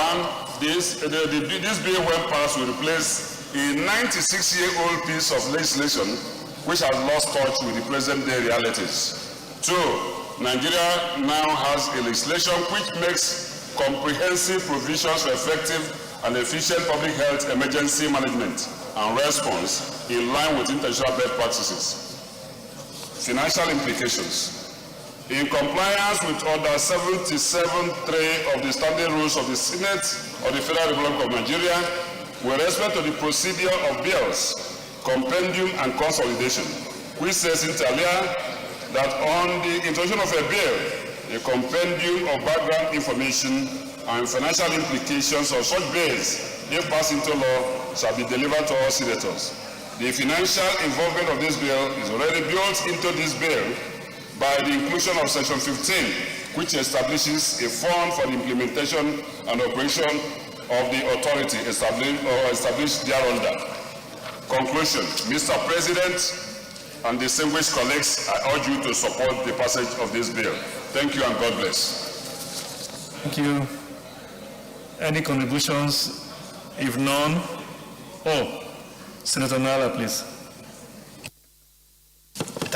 This bill, when passed, will replace a 96-year-old piece of legislation which has lost touch with the present-day realities. 2. Nigeria now has a legislation which makes comprehensive provisions for effective and efficient public health emergency management and response in line with international best practices. Financial implications. In compliance with Order 77.3 of the Standing Rules of the Senate of the Federal Republic of Nigeria, with respect to the procedure of bills, compendium, and consolidation, which says inter alia that on the introduction of a bill, a compendium of background information and financial implications of such bills, if passed into law, shall be delivered to all senators. The financial involvement of this bill is already built into this bill by the inclusion of Section 15, which establishes a fund for the implementation and operation of the authority established thereunder. Conclusion. Mr. President and distinguished colleagues, I urge you to support the passage of this bill. Thank you and God bless. Thank you. Any contributions? If none, Senator Nala, please.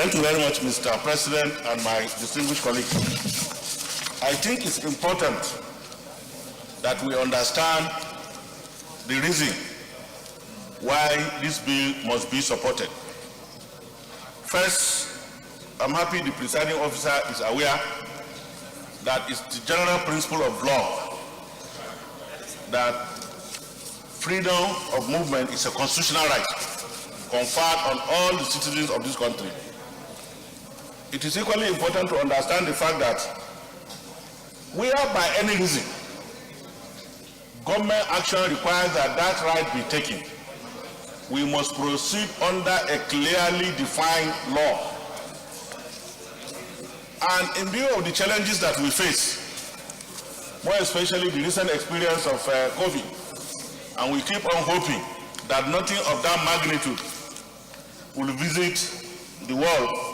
Thank you very much, Mr. President and my distinguished colleagues. I think it's important that we understand the reason why this bill must be supported. First, I'm happy the presiding officer is aware that it's the general principle of law that freedom of movement is a constitutional right conferred on all the citizens of this country. It is equally important to understand the fact that where by any reason government action requires that that right be taken, we must proceed under a clearly defined law. And in view of the challenges that we face, more especially the recent experience of COVID, and we keep on hoping that nothing of that magnitude will visit the world,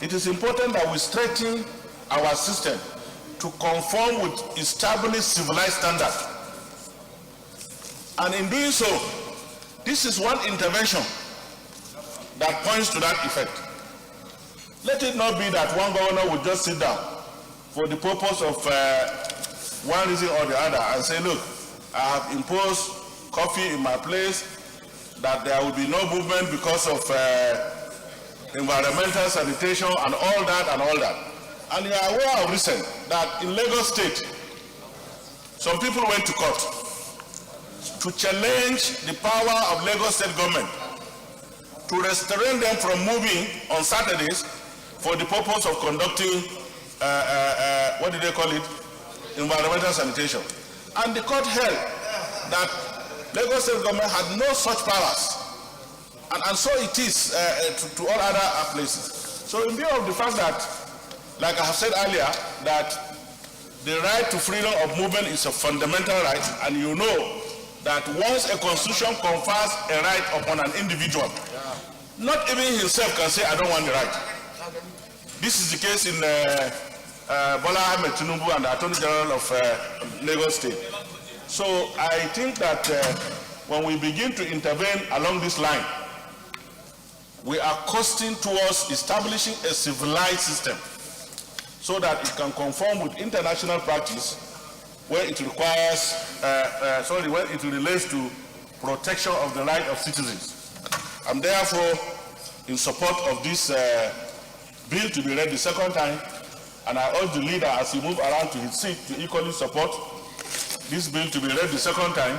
it is important that we strengthen our system to conform with established civilized standards. And in doing so, this is one intervention that points to that effect. Let it not be that one governor will just sit down for the purpose of one reason or the other and say, look, I have imposed coffee in my place, that there will be no movement because of environmental sanitation and all that and all that. And you are aware of recent that in Lagos State, some people went to court to challenge the power of Lagos State government to restrain them from moving on Saturdays for the purpose of conducting, what did they call it? Environmental sanitation. And the court held that Lagos State government had no such powers. And so it is to all other places. So in view of the fact that, like I have said earlier, that the right to freedom of movement is a fundamental right, and you know that once a constitution confers a right upon an individual, not even himself can say, I don't want the right. This is the case in Bola Ahmed Tinubu and the Attorney General of Lagos State. So I think that when we begin to intervene along this line, we are costing towards establishing a civilized system so that it can conform with international practice where it requires, where it relates to protection of the right of citizens. I'm therefore in support of this bill to be read the second time, and I urge the leader as he moves around to his seat to equally support this bill to be read the second time,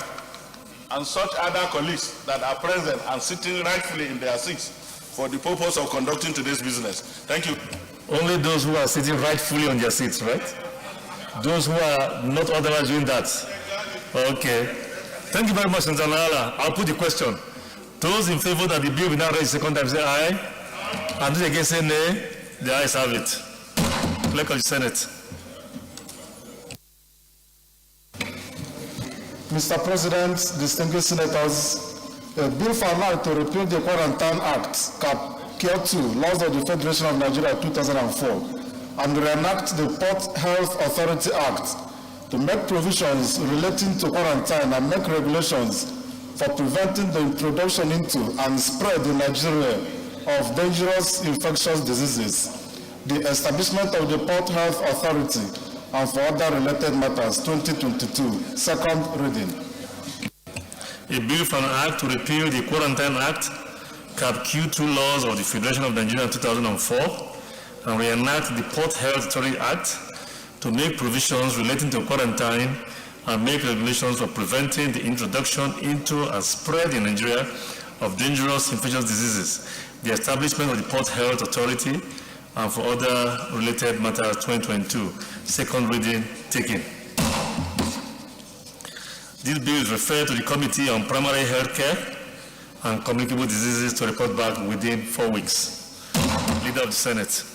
and such other colleagues that are present and sitting rightfully in their seats for the purpose of conducting today's business. Thank you. Only those who are sitting rightfully on their seats, right? Those who are not otherwise doing that. Okay. Thank you very much, Senator Nala. I'll put the question. Those in favor that the bill will now read the second time say aye. And those against say nay. The ayes have it. Clerk of the Senate. Mr. President, distinguished senators, a bill for now to repeal the Quarantine Act, Cap 2, Laws of the Federation of Nigeria 2004, and reenact the Port Health Authority Act to make provisions relating to quarantine and make regulations for preventing the introduction into and spread in Nigeria of dangerous infectious diseases, the establishment of the Port Health Authority, and for other related matters, 2022, second reading. A bill for an act to repeal the Quarantine Act, Cap Q2 Laws of the Federation of Nigeria 2004, and reenact the Port Health Authority Act to make provisions relating to quarantine and make regulations for preventing the introduction into and spread in Nigeria of dangerous infectious diseases, the establishment of the Port Health Authority, and for other related matters, 2022, second reading taken. This bill is referred to the Committee on Primary Health Care and Communicable Diseases to report back within 4 weeks. Leader of the Senate.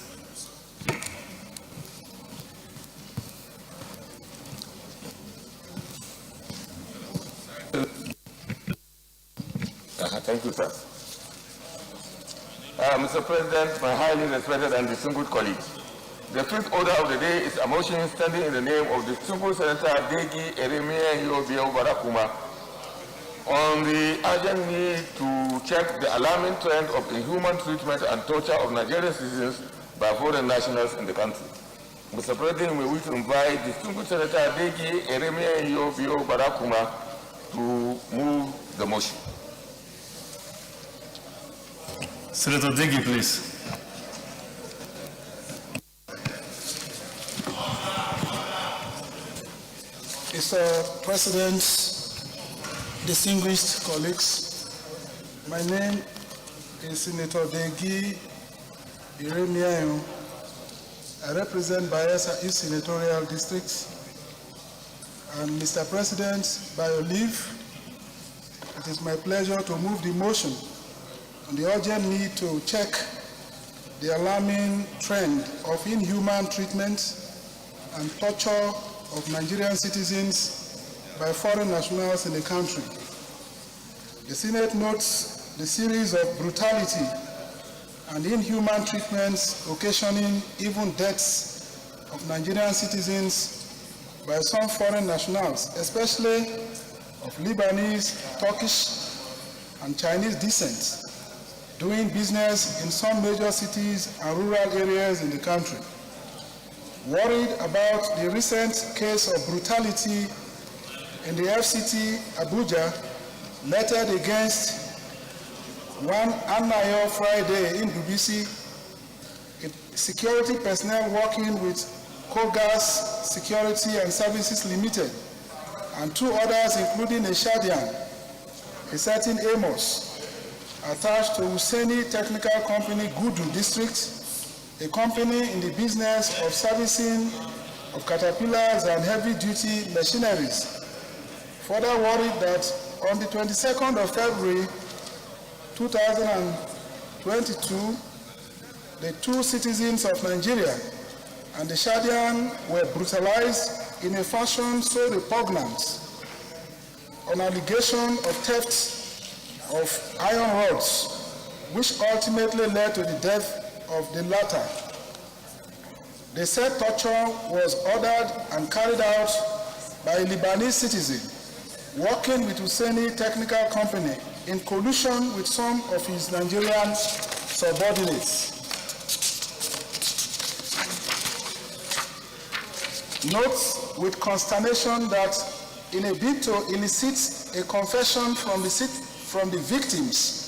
Thank you, sir. Mr. President, my highly respected and distinguished colleagues, the fifth order of the day is a motion standing in the name of the distinguished Senator Degi Eremia Yobio Barakuma on the urgent need to check the alarming trend of inhuman treatment and torture of Nigerian citizens by foreign nationals in the country. Mr. President, we wish to invite distinguished Senator Degi Eremia Yobio Barakuma to move the motion. Senator Degi, please. Mr. President, distinguished colleagues, my name is Senator Degi Eremia. I represent Bayelsa East Senatorial District. And Mr. President, by your leave, it is my pleasure to move the motion on the urgent need to check the alarming trend of inhuman treatment and torture of Nigerian citizens by foreign nationals in the country. The Senate notes the series of brutality and inhuman treatments occasioning even deaths of Nigerian citizens by some foreign nationals, especially of Lebanese, Turkish, and Chinese descent, doing business in some major cities and rural areas in the country. Worried about the recent case of brutality in the FCT Abuja, lettered against one Anayo Friday in Dubisi, security personnel working with Kogas Security and Services Limited, and two others, including a Shadian, a certain Amos, attached to Husseini Technical Company, Gudu District, a company in the business of servicing of caterpillars and heavy-duty machineries. Further worried that on the 22nd of February 2022, the two citizens of Nigeria and the Shadian were brutalized in a fashion so repugnant on allegation of theft of iron rods, which ultimately led to the death of the latter. The said torture was ordered and carried out by a Lebanese citizen working with Husseini Technical Company in collusion with some of his Nigerian subordinates. Notes with consternation that in a bid to elicit a confession from the victims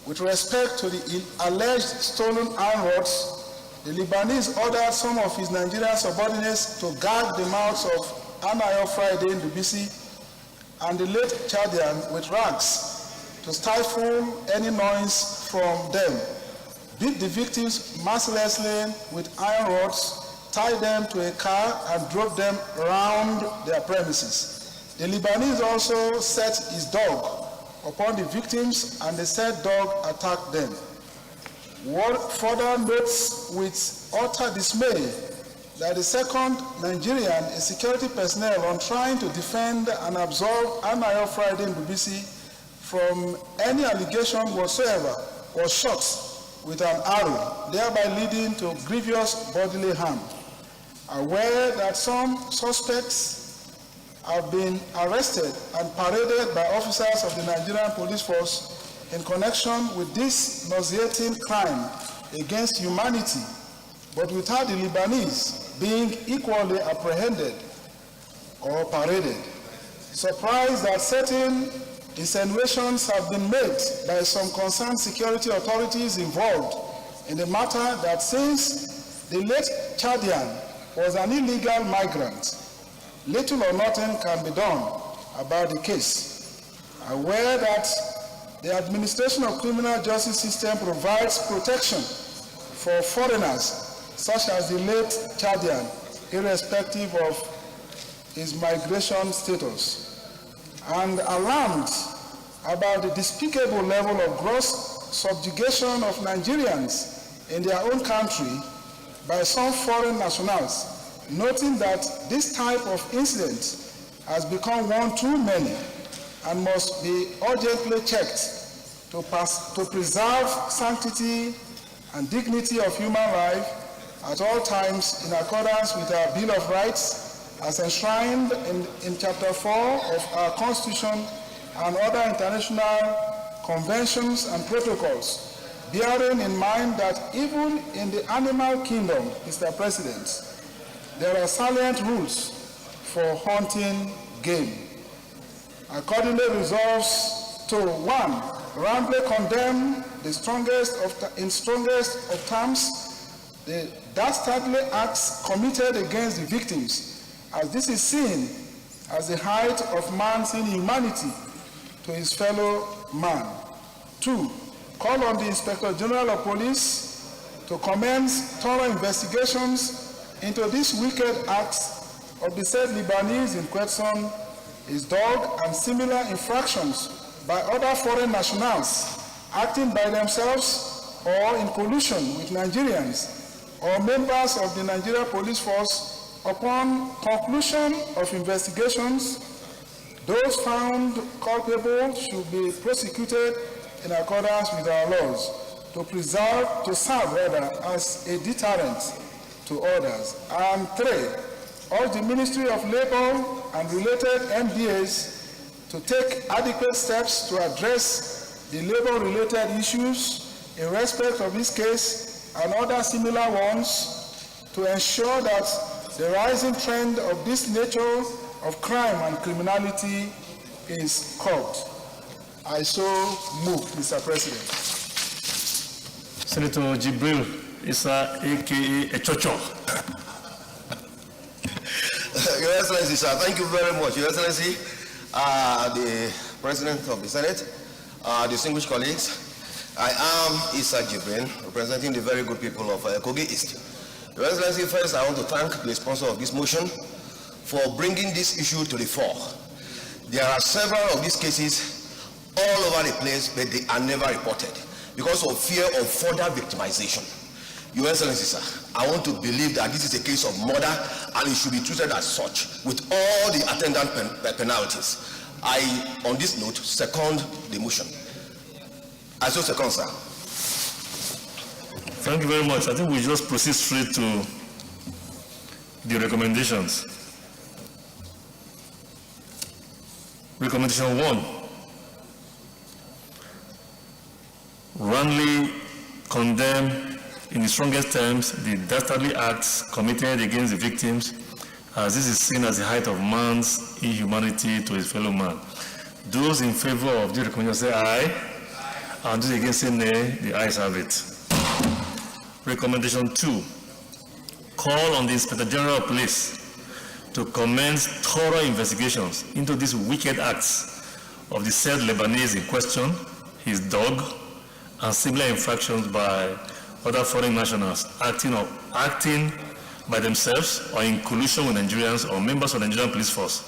with respect to the alleged stolen iron rods, the Lebanese ordered some of his Nigerian subordinates to gag the mouths of Anayo Friday in Dubisi and the late Chadian with rags to stifle any noise from them, beat the victims mercilessly with iron rods, tied them to a car and drove them around their premises. The Lebanese also set his dog upon the victims and the said dog attacked them. Further notes with utter dismay that the second Nigerian, a security personnel on trying to defend and absolve Anayo Friday in Dubisi from any allegation whatsoever, was shot with an arrow, thereby leading to grievous bodily harm. Aware that some suspects have been arrested and paraded by officers of the Nigerian police force in connection with this nauseating crime against humanity, but without the Lebanese being equally apprehended or paraded. Surprised that certain insinuations have been made by some concerned security authorities involved in the matter that since the late Chadian was an illegal migrant, little or nothing can be done about the case. Aware that the administration of criminal justice system provides protection for foreigners such as the late Chadian, irrespective of his migration status, and alarmed about the despicable level of gross subjugation of Nigerians in their own country by some foreign nationals, noting that this type of incident has become one too many and must be urgently checked to preserve sanctity and dignity of human life at all times in accordance with our Bill of Rights as enshrined in Chapter 4 of our Constitution and other international conventions and protocols, bearing in mind that even in the animal kingdom, Mr. President, there are salient rules for hunting game. Accordingly resolves to 1. Roundly condemn in strongest of terms the dastardly acts committed against the victims, as this is seen as the height of man's inhumanity to his fellow man. 2. Call on the Inspector General of Police to commence thorough investigations into these wicked acts of the said Lebanese in question, his dog, and similar infractions by other foreign nationals acting by themselves or in collusion with Nigerians or members of the Nigeria Police Force. Upon conclusion of investigations, those found culpable should be prosecuted in accordance with our laws to serve as a deterrent to others. And 3, urge the Ministry of Labor and related MDAs to take adequate steps to address the labor-related issues in respect of this case and other similar ones to ensure that the rising trend of this nature of crime and criminality is curbed. I so move, Mr. President. Senator Jibril Issa, a.k.a. Echocho. Your Excellency, sir, thank you very much. Your Excellency, the President of the Senate, distinguished colleagues, I am Issa Jibril, representing the very good people of Kogi East. Your Excellency, first I want to thank the sponsor of this motion for bringing this issue to the fore. There are several of these cases all over the place, but they are never reported because of fear of further victimization. Your Excellency, sir, I want to believe that this is a case of murder and it should be treated as such with all the attendant penalties. I, on this note, second the motion. I so second, sir. Thank you very much. I think we just proceed straight to the recommendations. Recommendation 1. Roundly condemn in the strongest terms the dastardly acts committed against the victims, as this is seen as the height of man's inhumanity to his fellow man. Those in favor of the recommendation say aye, and those against say nay. The ayes have it. Recommendation 2. Call on the Inspector General of Police to commence thorough investigations into these wicked acts of the said Lebanese in question, his dog, and similar infractions by other foreign nationals acting by themselves or in collusion with Nigerians or members of the Nigerian police force.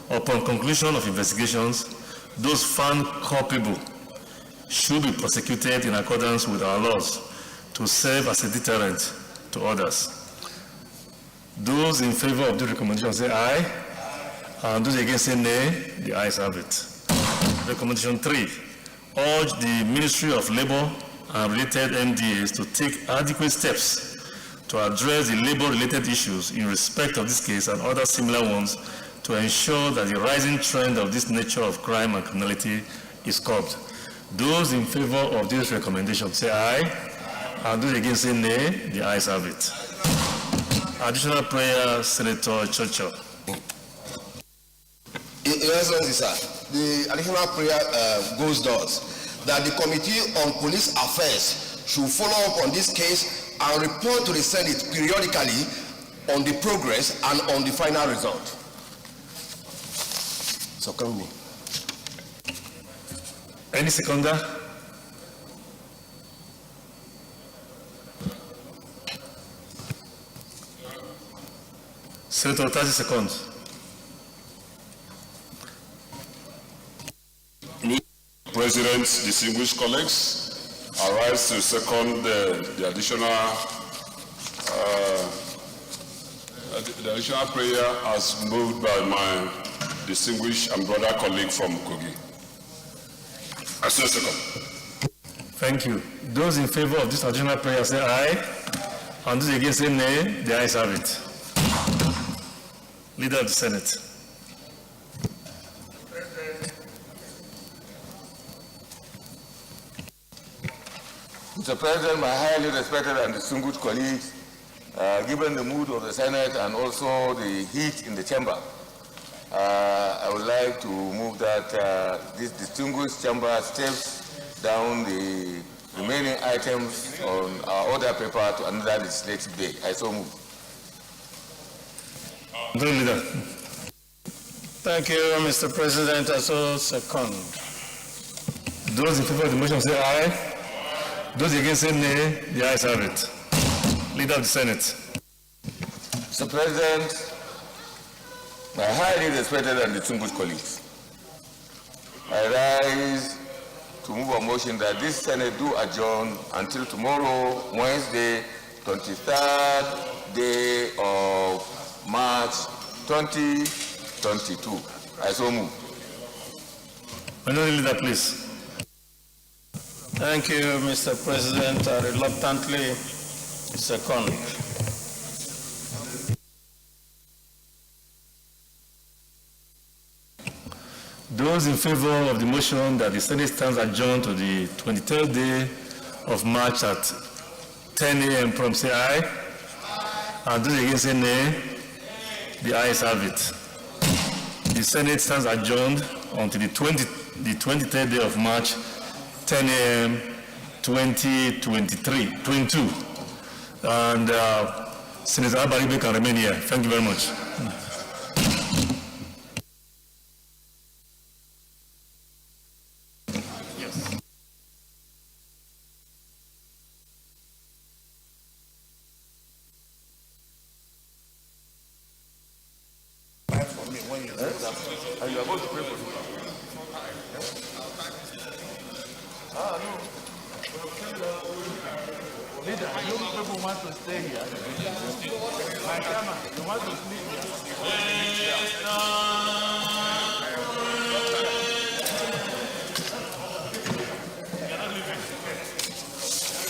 Upon conclusion of investigations, those found culpable should be prosecuted in accordance with our laws to serve as a deterrent to others. Those in favor of the recommendation say aye, and those against say nay. The ayes have it. Recommendation 3. Urge the Ministry of Labor and related MDAs to take adequate steps to address the labor-related issues in respect of this case and other similar ones to ensure that the rising trend of this nature of crime and criminality is curbed. Those in favor of this recommendation say aye, and those against say nay. The ayes have it. Additional prayer, Senator Chocho. Your Excellency, sir, the additional prayer goes thus, that the Committee on Police Affairs should follow up on this case and report to the Senate periodically on the progress and on the final result. So come me. Any seconder? Senator, 30 seconds. President, distinguished colleagues, I rise to second the additional prayer as moved by my distinguished and brother colleague from Kogi. I say second. Thank you. Those in favor of this additional prayer say aye, and those against say nay. The ayes have it. Leader of the Senate. Mr. President, my highly respected and distinguished colleagues, given the mood of the Senate and also the heat in the chamber, I would like to move that this distinguished chamber steps down the remaining items on our order paper to another legislative day. I so move. Thank you, Mr. President. I so second. Those in favor of the motion say aye. Those against say nay. The ayes have it. Leader of the Senate. Mr. President, my highly respected and distinguished colleagues, I rise to move a motion that this Senate do adjourn until tomorrow, Wednesday, 23rd day of March 2022. I so move. Minority Leader, please. Thank you, Mr. President. I reluctantly second. Those in favor of the motion that the Senate stands adjourned to the 23rd day of March at 10 a.m. prompt say aye. And those against say nay. The ayes have it. The Senate stands adjourned until the 23rd day of March, 10 a.m. 2022. And Senator Abaribe can remain here. Thank you very much. My chairman, you want to sleep here?